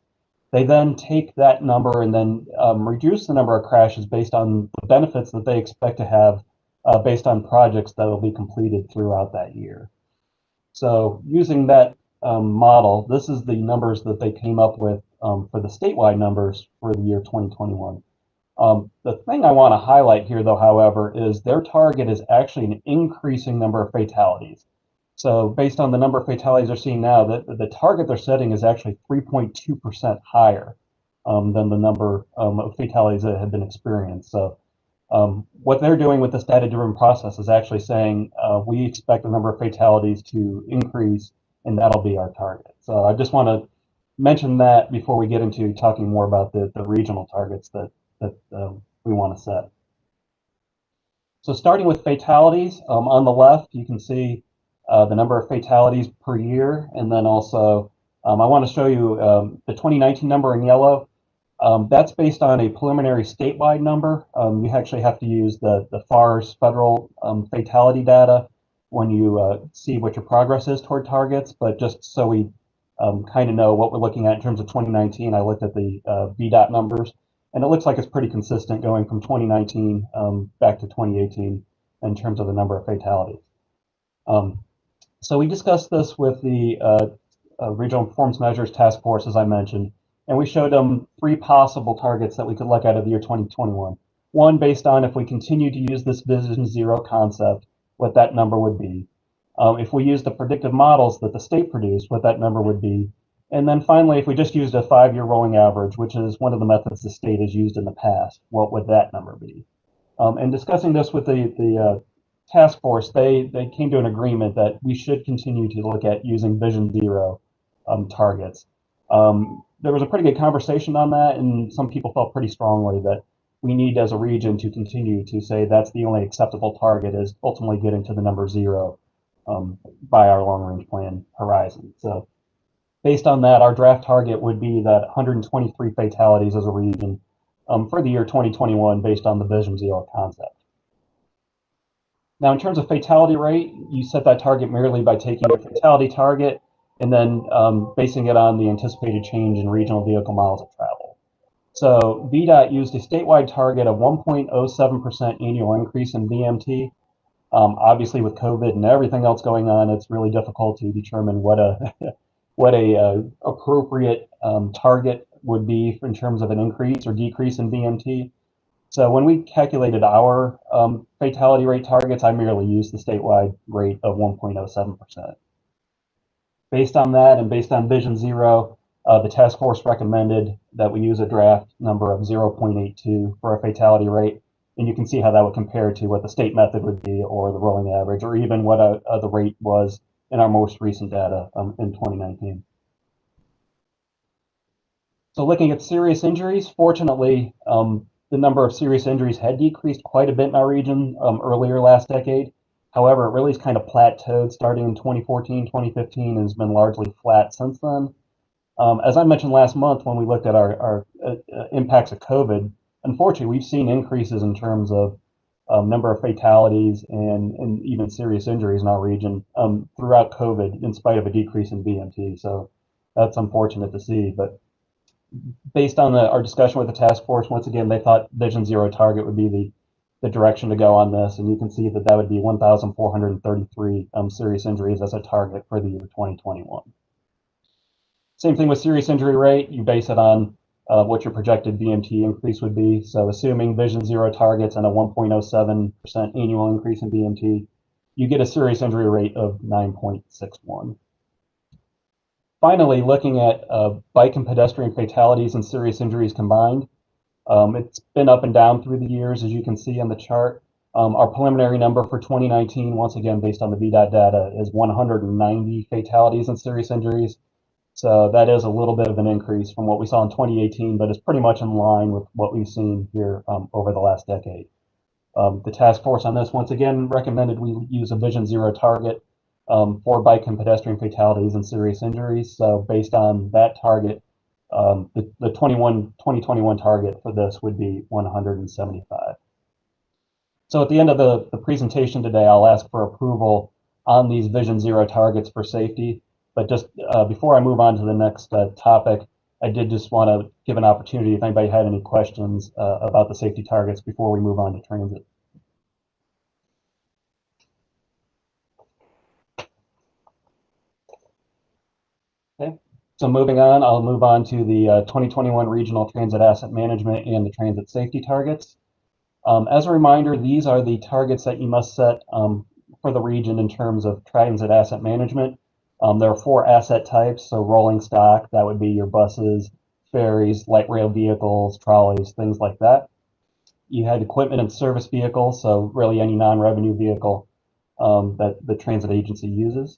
They then take that number and then reduce the number of crashes based on the benefits that they expect to have based on projects that will be completed throughout that year. So using that model, this is the numbers that they came up with for the statewide numbers for the year 2021. The thing I want to highlight here, though, however, is their target is actually an increasing number of fatalities. So based on the number of fatalities they're seeing now, the target they're setting is actually 3.2% higher than the number of fatalities that have been experienced. So what they're doing with this data-driven process is actually saying we expect the number of fatalities to increase, and that'll be our target. So I just want to mention that before we get into talking more about the regional targets that we want to set. So starting with fatalities, on the left, you can see the number of fatalities per year, and then also I want to show you the 2019 number in yellow. That's based on a preliminary statewide number. You actually have to use the FAR's federal fatality data when you see what your progress is toward targets, but just so we kind of know what we're looking at in terms of 2019, I looked at the VDOT numbers, and it looks like it's pretty consistent going from 2019 back to 2018 in terms of the number of fatalities. So we discussed this with the Regional Performance Measures Task Force, as I mentioned, and we showed them three possible targets that we could look at of the year 2021. One, based on if we continue to use this Vision Zero concept, what that number would be. If we use the predictive models that the state produced, what that number would be. And then finally, if we just used a 5-year rolling average, which is one of the methods the state has used in the past, what would that number be? And discussing this with the task force, they came to an agreement that we should continue to look at using Vision Zero targets. There was a pretty good conversation on that, and some people felt pretty strongly that we need as a region to continue to say that's the only acceptable target, is ultimately getting to the number zero by our long-range plan horizon. So based on that, our draft target would be that 123 fatalities as a region for the year 2021 based on the Vision Zero concept. Now, in terms of fatality rate, you set that target merely by taking your fatality target and then basing it on the anticipated change in regional vehicle miles of travel. So VDOT used a statewide target of 1.07% annual increase in VMT. Obviously, with COVID and everything else going on, it's really difficult to determine what a appropriate target would be in terms of an increase or decrease in VMT. So when we calculated our fatality rate targets, I merely used the statewide rate of 1.07%. Based on that and based on Vision Zero, the task force recommended that we use a draft number of 0.82 for a fatality rate. And you can see how that would compare to what the state method would be, or the rolling average, or even what the rate was in our most recent data in 2019. So looking at serious injuries, fortunately, the number of serious injuries had decreased quite a bit in our region earlier last decade. However, it really has kind of plateaued starting in 2014, 2015, and has been largely flat since then. As I mentioned last month when we looked at our impacts of COVID, unfortunately, we've seen increases in terms of number of fatalities and even serious injuries in our region throughout COVID, in spite of a decrease in BMT. So that's unfortunate to see. But based on our discussion with the task force, once again, they thought Vision Zero target would be the direction to go on this. And you can see that that would be 1,433 serious injuries as a target for the year 2021. Same thing with serious injury rate. You base it on what your projected BMT increase would be. So assuming Vision Zero targets and a 1.07% annual increase in BMT, you get a serious injury rate of 9.61. Finally, looking at bike and pedestrian fatalities and serious injuries combined, it's been up and down through the years, as you can see on the chart. Our preliminary number for 2019, once again, based on the VDOT data, is 190 fatalities and serious injuries. So that is a little bit of an increase from what we saw in 2018, but it's pretty much in line with what we've seen here over the last decade. The task force on this, once again, recommended we use a Vision Zero target for bike and pedestrian fatalities and serious injuries. So based on that target, the 2021 target for this would be 175. So at the end of the presentation today, I'll ask for approval on these Vision Zero targets for safety. But just before I move on to the next topic, I did just want to give an opportunity if anybody had any questions about the safety targets before we move on to transit. Okay, so moving on, I'll move on to the 2021 Regional Transit Asset Management and the Transit Safety Targets. As a reminder, these are the targets that you must set for the region in terms of transit asset management. There are 4 asset types, so rolling stock, that would be your buses, ferries, light rail vehicles, trolleys, things like that. You had equipment and service vehicles, so really any non-revenue vehicle that the transit agency uses.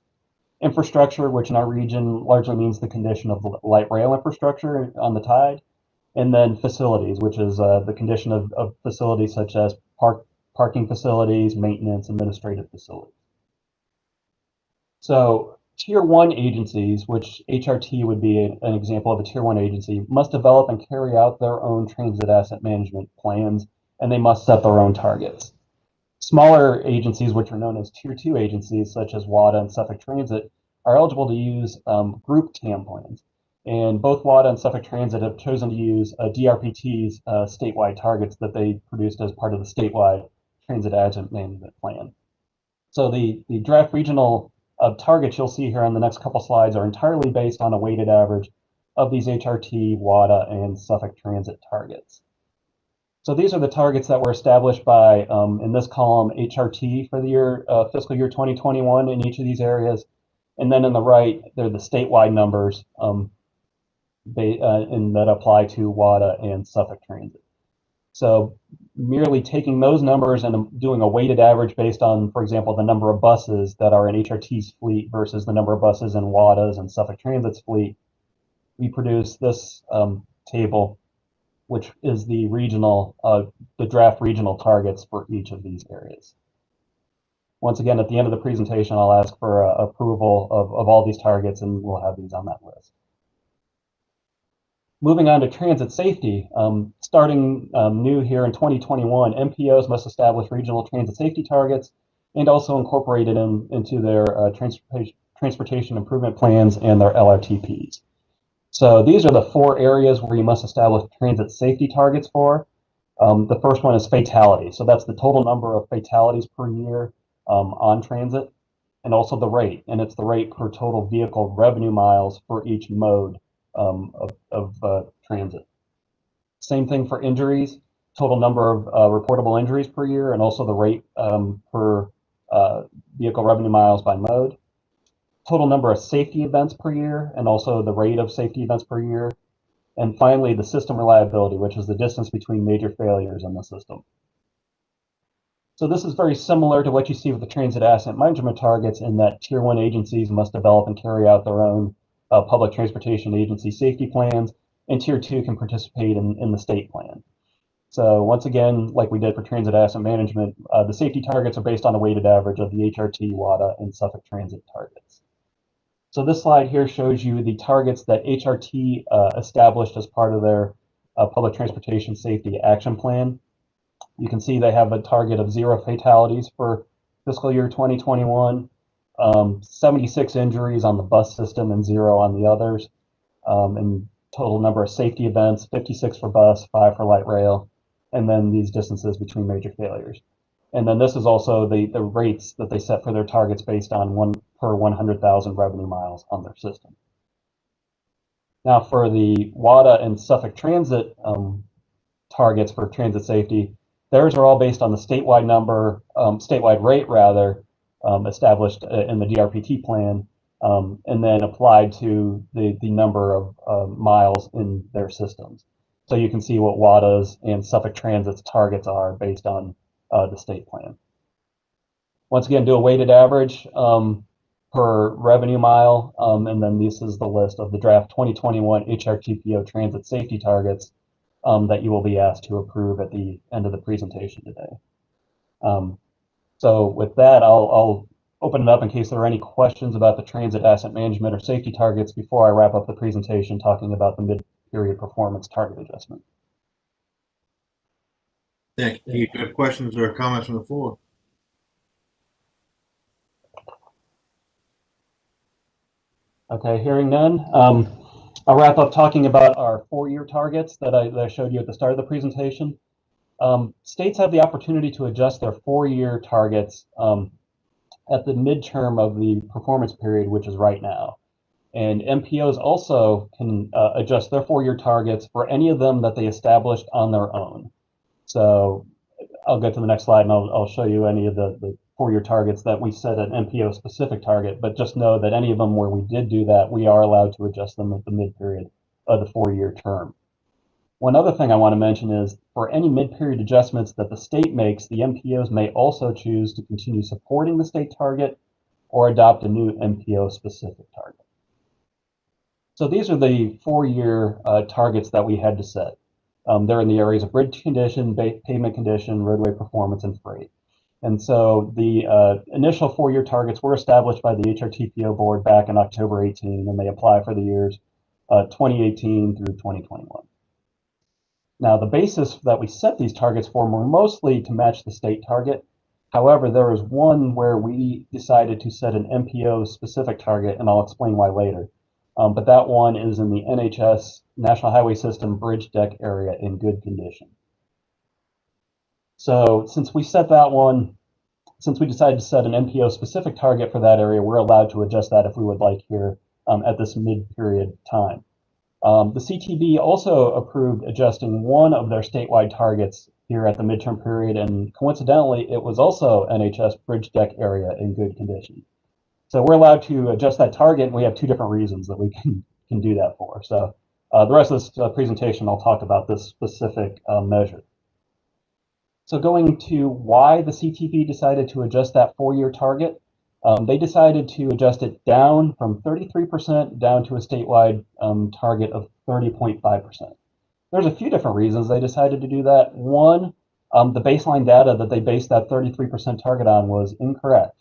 Infrastructure, which in our region largely means the condition of the light rail infrastructure on the tide. And then facilities, which is the condition of facilities such as parking facilities, maintenance, administrative facilities. So Tier 1 agencies, which HRT would be an example of a Tier 1 agency, must develop and carry out their own transit asset management plans, and they must set their own targets. Smaller agencies, which are known as Tier 2 agencies, such as Wada and Suffolk Transit, are eligible to use group TAM plans. And both Wada and Suffolk Transit have chosen to use DRPT's statewide targets that they produced as part of the statewide transit asset management plan. So the draft regional targets you'll see here on the next couple slides are entirely based on a weighted average of these HRT, Wada, and Suffolk Transit targets. So these are the targets that were established by, in this column, HRT for the year fiscal year 2021 in each of these areas. And then in the right, they're the statewide numbers and that apply to Wada and Suffolk Transit. So merely taking those numbers and doing a weighted average based on, for example, the number of buses that are in HRT's fleet versus the number of buses in Wada's and Suffolk Transit's fleet, we produce this table, which is the regional, the draft regional targets for each of these areas. Once again, at the end of the presentation, I'll ask for approval of all these targets, and we'll have these on that list. Moving on to transit safety, starting new here in 2021, MPOs must establish regional transit safety targets and also incorporate it into their transportation improvement plans and their LRTPs. So these are the 4 areas where you must establish transit safety targets for. The first one is fatality. So that's the total number of fatalities per year on transit, and also the rate. And it's the rate per total vehicle revenue miles for each mode of transit. Same thing for injuries, total number of reportable injuries per year, and also the rate per vehicle revenue miles by mode. Total number of safety events per year, and also the rate of safety events per year. And finally, the system reliability, which is the distance between major failures in the system. So this is very similar to what you see with the transit asset management targets in that Tier 1 agencies must develop and carry out their own public transportation agency safety plans, and Tier 2 can participate in the state plan. So once again, like we did for transit asset management, the safety targets are based on a weighted average of the HRT, Wada, and Suffolk transit targets. So this slide here shows you the targets that HRT established as part of their public transportation safety action plan. You can see they have a target of 0 fatalities for fiscal year 2021, 76 injuries on the bus system and 0 on the others, and total number of safety events, 56 for bus, 5 for light rail, and then these distances between major failures. And then this is also the rates that they set for their targets based on 1 per 100,000 revenue miles on their system. Now for the Wada and Suffolk transit targets for transit safety, theirs are all based on the statewide number, statewide rate rather, established in the DRPT plan, and then applied to the number of miles in their systems. So you can see what Wada's and Suffolk Transit's targets are based on the state plan. Once again, do a weighted average per revenue mile, and then this is the list of the draft 2021 HRTPO transit safety targets that you will be asked to approve at the end of the presentation today. So with that, I'll open it up in case there are any questions about the transit asset management or safety targets before I wrap up the presentation talking about the mid-period performance target adjustment. Thank you. Do you have questions or comments from the floor? Okay, hearing none. I'll wrap up talking about our 4-year targets that I showed you at the start of the presentation. States have the opportunity to adjust their 4-year targets at the midterm of the performance period, which is right now. And MPOs also can adjust their 4-year targets for any of them that they established on their own. So I'll go to the next slide and I'll show you any of the 4-year targets that we set an MPO specific target, but just know that any of them where we did do that, we are allowed to adjust them at the mid-period of the 4-year term. One other thing I want to mention is for any mid-period adjustments that the state makes, the MPOs may also choose to continue supporting the state target or adopt a new MPO specific target. So these are the 4-year targets that we had to set. They're in the areas of bridge condition, pavement condition, roadway performance, and freight. And so the initial 4-year targets were established by the HRTPO board back in October 18, and they apply for the years 2018 through 2021. Now, the basis that we set these targets for were mostly to match the state target. However, there was one where we decided to set an MPO specific target, and I'll explain why later. But that one is in the NHS National Highway System bridge deck area in good condition. So since we set that one, since we decided to set an MPO specific target for that area, we're allowed to adjust that if we would like here at this mid-period time. The CTB also approved adjusting one of their statewide targets here at the midterm period, and coincidentally, it was also NHS bridge deck area in good condition. So we're allowed to adjust that target, and we have 2 different reasons that we can do that for. So the rest of this presentation, I'll talk about this specific measure. So going to why the CTB decided to adjust that 4-year target, they decided to adjust it down from 33% down to a statewide target of 30.5%. There's a few different reasons they decided to do that. One, the baseline data that they based that 33% target on was incorrect.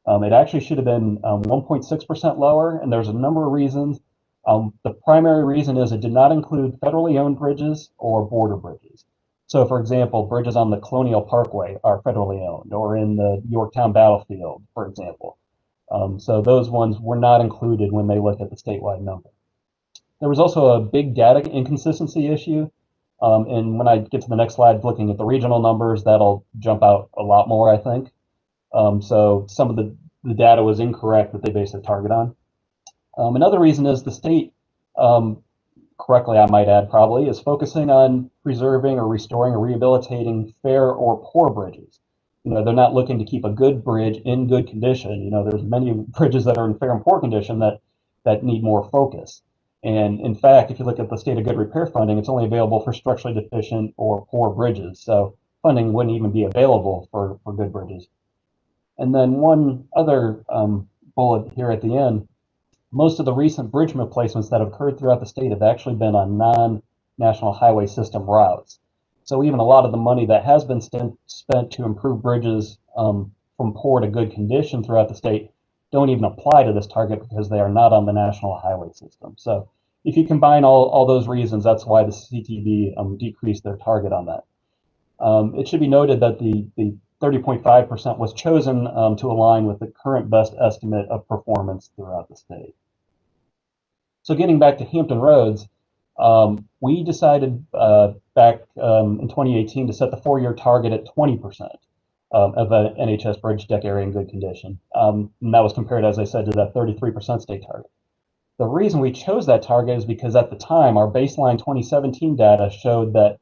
It actually should have been 1.6% lower, and there's a number of reasons. The primary reason is it did not include federally owned bridges or border bridges. So, for example, bridges on the Colonial Parkway are federally owned, or in the Yorktown Battlefield, for example. So those ones were not included when they looked at the statewide number. There was also a big data inconsistency issue. And when I get to the next slide, looking at the regional numbers, that'll jump out a lot more, I think. So some of the data was incorrect that they based their target on. Another reason is the state, correctly I might add probably, is focusing on preserving or restoring or rehabilitating fair or poor bridges. You know, they're not looking to keep a good bridge in good condition. You know, there's many bridges that are in fair and poor condition that need more focus. And in fact, if you look at the state of good repair funding, it's only available for structurally deficient or poor bridges. So funding wouldn't even be available for good bridges. And then one other bullet here at the end, most of the recent bridge replacements that have occurred throughout the state have actually been on non-national highway system routes. So even a lot of the money that has been spent to improve bridges from poor to good condition throughout the state don't even apply to this target because they are not on the national highway system. So if you combine all those reasons, that's why the CTB decreased their target on that. It should be noted that the 30.5% was chosen to align with the current best estimate of performance throughout the state. So getting back to Hampton roads, we decided back in 2018 to set the 4-year target at 20% of an NHS bridge deck area in good condition. And that was compared, as I said, to that 33% state target. The reason we chose that target is because at the time, our baseline 2017 data showed that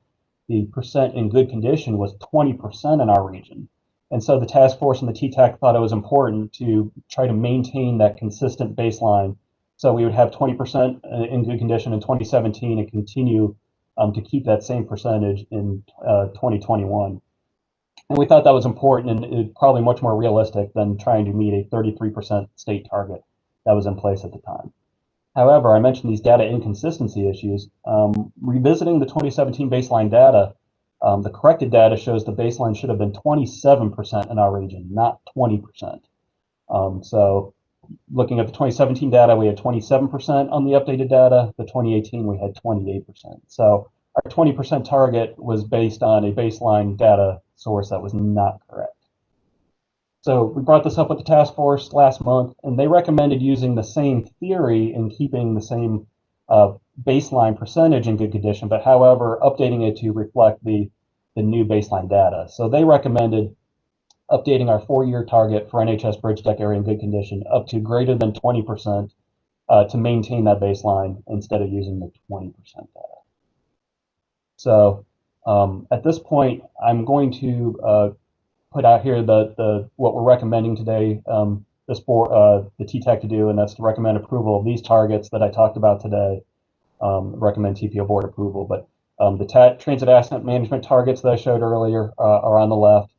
the percent in good condition was 20% in our region. And so the task force and the Ttac thought it was important to try to maintain that consistent baseline. So we would have 20% in good condition in 2017 and continue to keep that same percentage in 2021. And we thought that was important and probably much more realistic than trying to meet a 33% state target that was in place at the time. However, I mentioned these data inconsistency issues. Revisiting the 2017 baseline data, the corrected data shows the baseline should have been 27% in our region, not 20%. So looking at the 2017 data, we had 27% on the updated data. The 2018, we had 28%. So our 20% target was based on a baseline data source that was not correct. So we brought this up with the task force last month, and they recommended using the same theory and keeping the same baseline percentage in good condition, but however, updating it to reflect the new baseline data. So they recommended updating our 4-year target for NHS bridge deck area in good condition up to greater than 20% to maintain that baseline instead of using the 20% data. So at this point, I'm going to put out here what we're recommending today is for the Ttac to do, and that's to recommend approval of these targets that I talked about today, recommend TPO board approval. But the transit asset management targets that I showed earlier are on the left.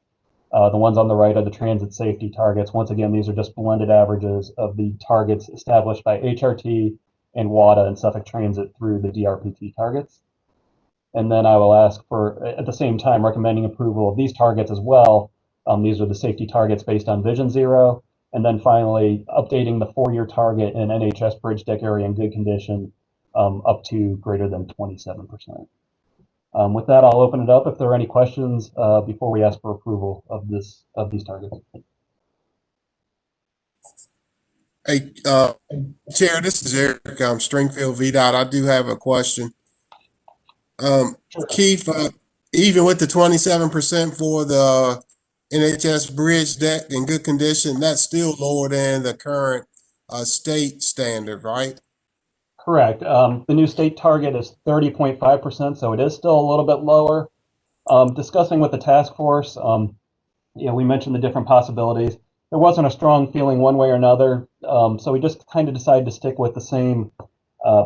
The ones on the right are the transit safety targets. Once again, these are just blended averages of the targets established by HRT and Wada and Suffolk Transit through the DRPT targets. And then I will ask for, at the same time, recommending approval of these targets as well. These are the safety targets based on Vision Zero. And then finally, updating the 4-year target in NHS bridge deck area in good condition up to greater than 27%. With that, I'll open it up if there are any questions before we ask for approval of these targets. Hey, Chair, this is Eric. Stringfield VDOT. I do have a question. Keith, even with the 27% for the NHS bridge deck in good condition, that's still lower than the current state standard, right? Correct. The new state target is 30.5%, so it is still a little bit lower. Discussing with the task force, we mentioned the different possibilities. There wasn't a strong feeling one way or another, so we just kind of decided to stick with the same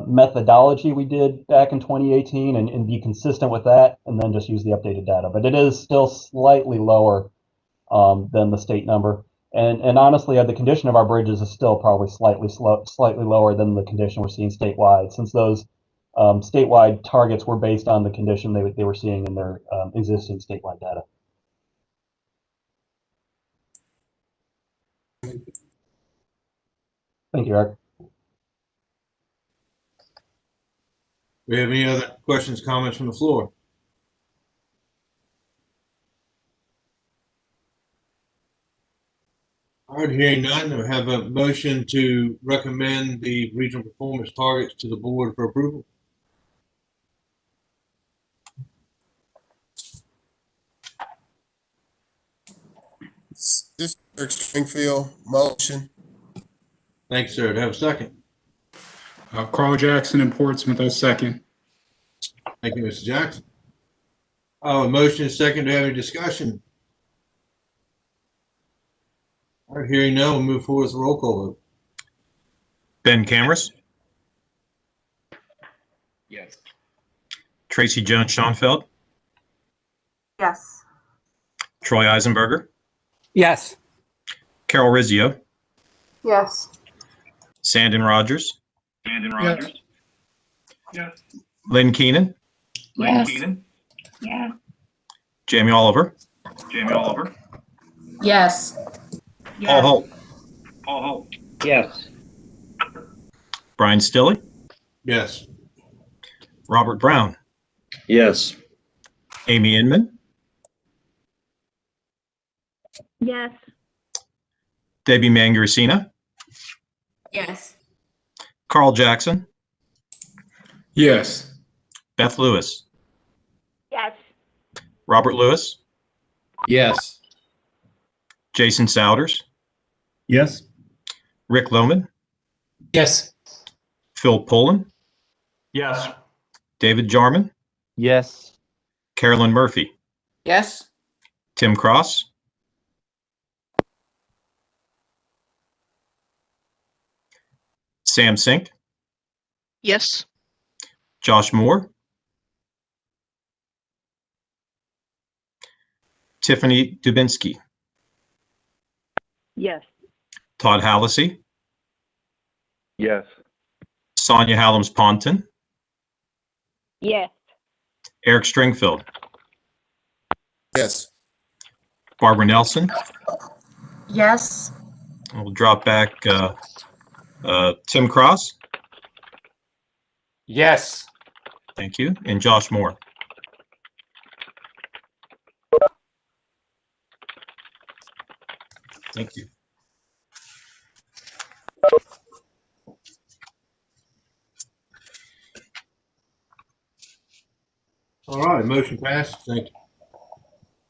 methodology we did back in 2018 and be consistent with that, and then just use the updated data. But it is still slightly lower than the state number. And honestly, the condition of our bridges is still probably slightly lower than the condition we're seeing statewide, since those statewide targets were based on the condition they were seeing in their existing statewide data. Thank you, Eric. We have any other questions, comments from the floor? All right, hearing none, I have a motion to recommend the regional performance targets to the board for approval. This is Eric Stringfield, motion. Thanks, sir. Do I have a second? Carl Jackson in Portsmouth, a second. Thank you, Mr. Jackson. A motion is second. Do you have any discussion? All right, hearing none, we'll move forward with the roll call vote. Ben Cameras. Yes. Tracy Jones Schoenfeld. Yes. Troy Eisenberger, Yes. Carol Rizzio, Yes. Sandon Rogers, Yes. Lynn Keenan, Yes. Yeah. Jamie Oliver, Yes. Paul Holt, Yes. Brian Stilley, Yes. Robert Brown, Yes. Amy Inman, Yes. Debbie Mangaricina, Yes. Carl Jackson, Yes. Beth Lewis, Yes. Robert Lewis, Yes. Jason Souders, Yes. Rick Lohman, Yes. Phil Pullen, Yes. David Jarman, Yes. Carolyn Murphy, Yes. Tim Cross, Sam Sink, Yes. Josh Moore, Tiffany Dubinsky, Yes. Todd Hallisey, Yes. Sonia Hallams-Ponton, Yes. Eric Stringfield, Yes. Barbara Nelson. Yes. We'll drop back Tim Cross. Yes. Thank you. And Josh Moore. Thank you. All right, motion passed. Thank you.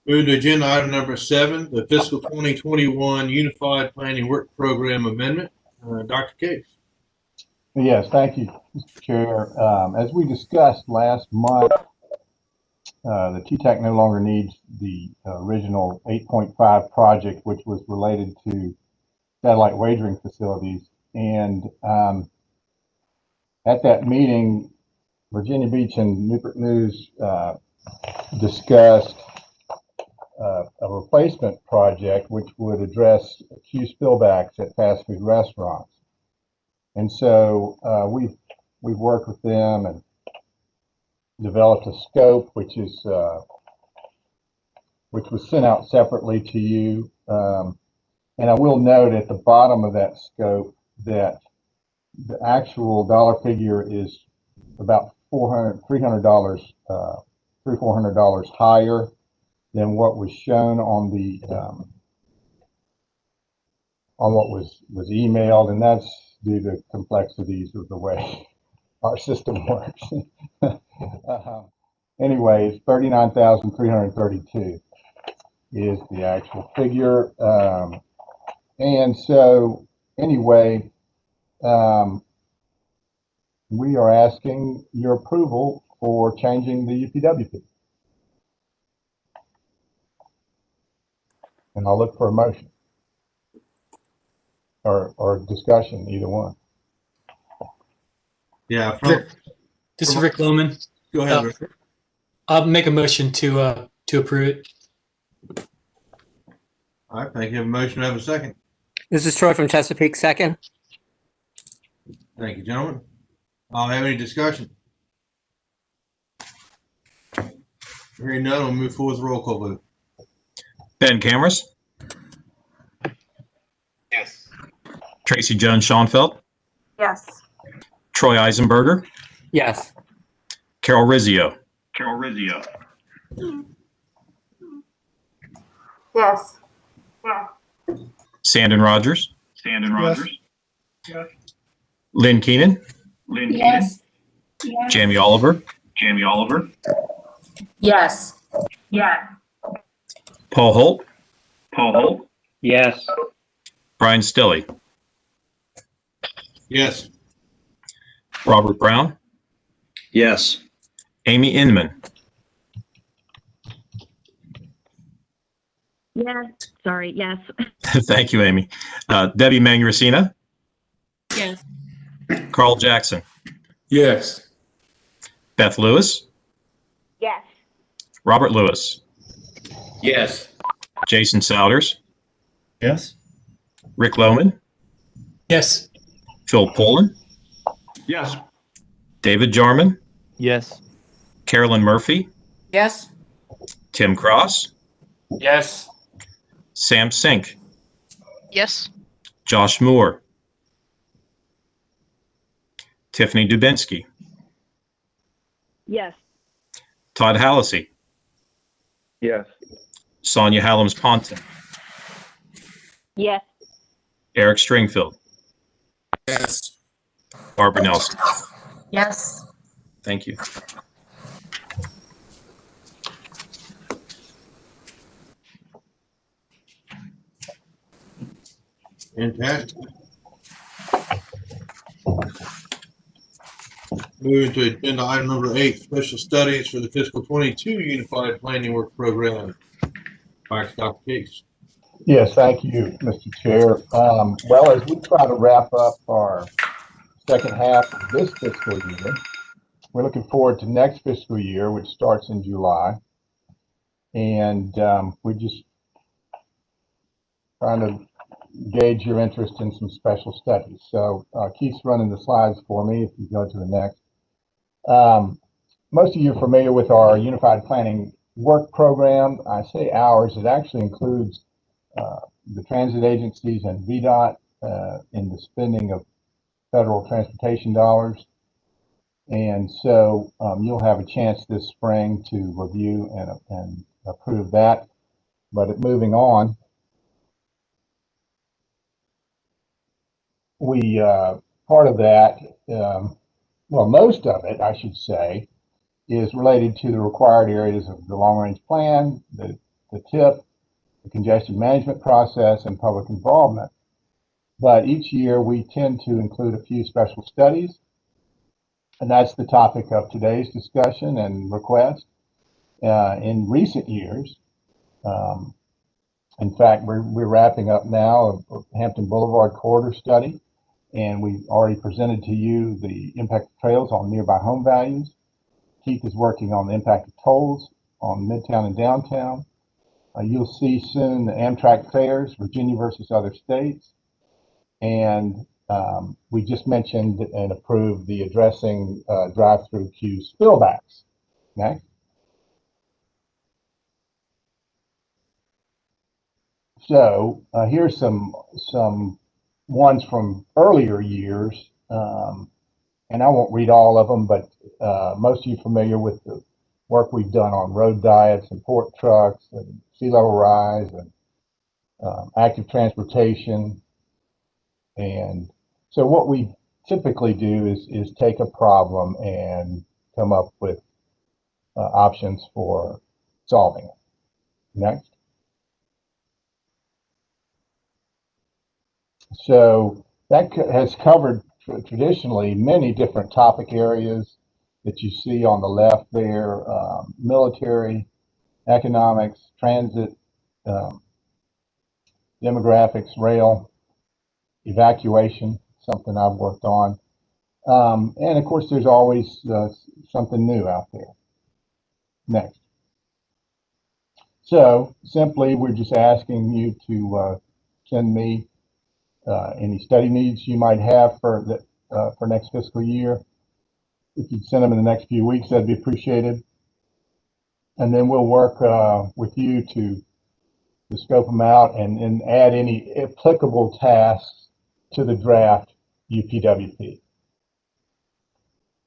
Moving to agenda item number 7, the fiscal 2021 Unified Planning Work Program Amendment. Dr. Case. Yes, thank you, Mr. Chair. As we discussed last month, the Ttac no longer needs the original 8.5 project, which was related to satellite wagering facilities. And at that meeting, Virginia Beach and Newport News discussed a replacement project which would address queue spillbacks at fast food restaurants. And so we've worked with them and developed a scope which was sent out separately to you. And I will note at the bottom of that scope that the actual dollar figure is about $300 higher than what was shown on the on what was emailed, and that's due to complexities of the way our system works. Anyways, 39,332 is the actual figure, and so anyway, we are asking your approval for changing the UPWP. And I'll look for a motion or discussion, either one. Yeah. This is Rick Lohman. Go ahead, Rick. I'll make a motion to approve it. All right, thank you. Have a motion. Have a second. This is Troy from Chesapeake, second. Thank you, gentlemen. Have any discussion? Hearing none, we'll move forward with the roll call vote. Ben Cameras, Yes. Tracy Jones-Schoenfeld, Yes. Troy Eisenberger, Yes. Carol Rizzio, Yes. Sandon Rogers, Yes. Lynn Keenan, Yes. Jamie Oliver, Yes. Paul Holt, Yes. Brian Stilley, Yes. Robert Brown, Yes. Amy Inman, Yes. Sorry. Yes. thank you, Amy, Debbie Mangaricina, Yes. Carl Jackson, Yes. Beth Lewis, Yes. Robert Lewis, Yes. Jason Souders, Yes. Rick Lohman, Yes. Phil Pullen, Yes. David Jarman, Yes. Carolyn Murphy, Yes. Tim Cross, Yes. Sam Sink, Yes. Josh Moore, Tiffany Dubinsky, Yes. Todd Hallisey, Yes. Sonia Hallams-Ponton, Yes. Eric Stringfield, Yes. Barbara Nelson. Yes. Thank you. Fantastic. Moving to agenda item number 8, special studies for the fiscal 22 Unified Planning Work Program. Dr. Case. Yes, thank you, Mr. Chair. Well, as we try to wrap up our second half of this fiscal year, we're looking forward to next fiscal year, which starts in July. And we're just trying to gauge your interest in some special studies. So Keith's running the slides for me if you go to the next. Most of you are familiar with our Unified Planning Work Program. I say ours, it actually includes the transit agencies and VDOT in the spending of federal transportation dollars. And so you'll have a chance this spring to review and approve that. But moving on, we part of that, well, most of it, I should say, is related to the required areas of the long-range plan, the TIP, the congestion management process, and public involvement. But each year we tend to include a few special studies, and that's the topic of today's discussion and request. In recent years, in fact, we're wrapping up now a Hampton Boulevard corridor study, and we've already presented to you the impact of trails on nearby home values. Keith is working on the impact of tolls on Midtown and downtown. You'll see soon the Amtrak fares, Virginia versus other states. And we just mentioned and approved the addressing drive-through queue spillbacks. Next. So here's some ones from earlier years. And I won't read all of them, but most of you are familiar with the work we've done on road diets and port trucks and sea level rise and active transportation. And so what we typically do is take a problem and come up with options for solving it. Next. So that has covered traditionally many different topic areas that you see on the left there: military, economics, transit, demographics, rail, evacuation, something I've worked on. And of course, there's always something new out there. Next. So simply, we're just asking you to send me any study needs you might have for next fiscal year. If you'd send them in the next few weeks, that'd be appreciated. And then we'll work with you to scope them out and add any applicable tasks to the draft UPWP.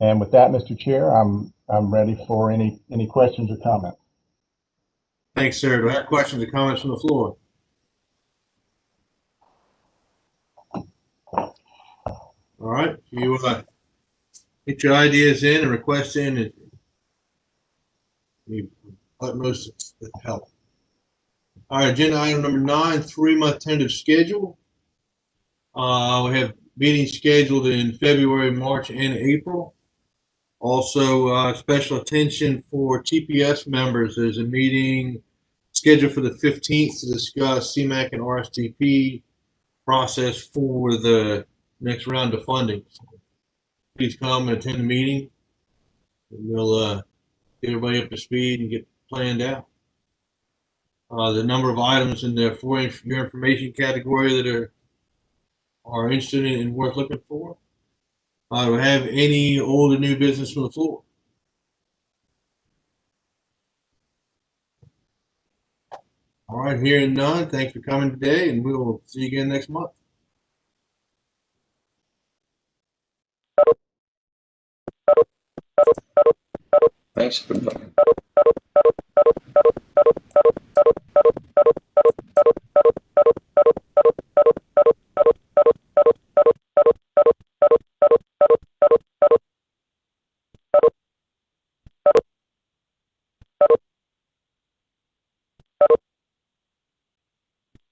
And with that, Mr. Chair, I'm ready for any questions or comments. Thanks, sir. Do I have questions or comments from the floor? All right, you get your ideas in and requests in, and the utmost help. All right, agenda item number 9, 3-month tentative schedule. We have meetings scheduled in February, March, and April. Also, special attention for TPS members. There's a meeting scheduled for the 15th to discuss CMAQ and RSTP process for the next round of funding. Please come and attend the meeting, and we'll get everybody up to speed and get planned out. the number of items in the for your information category that are interested in and worth looking for. Do we have any old or new business from the floor? All right, hearing none, thanks for coming today, and we'll see you again next month. Thanks for coming.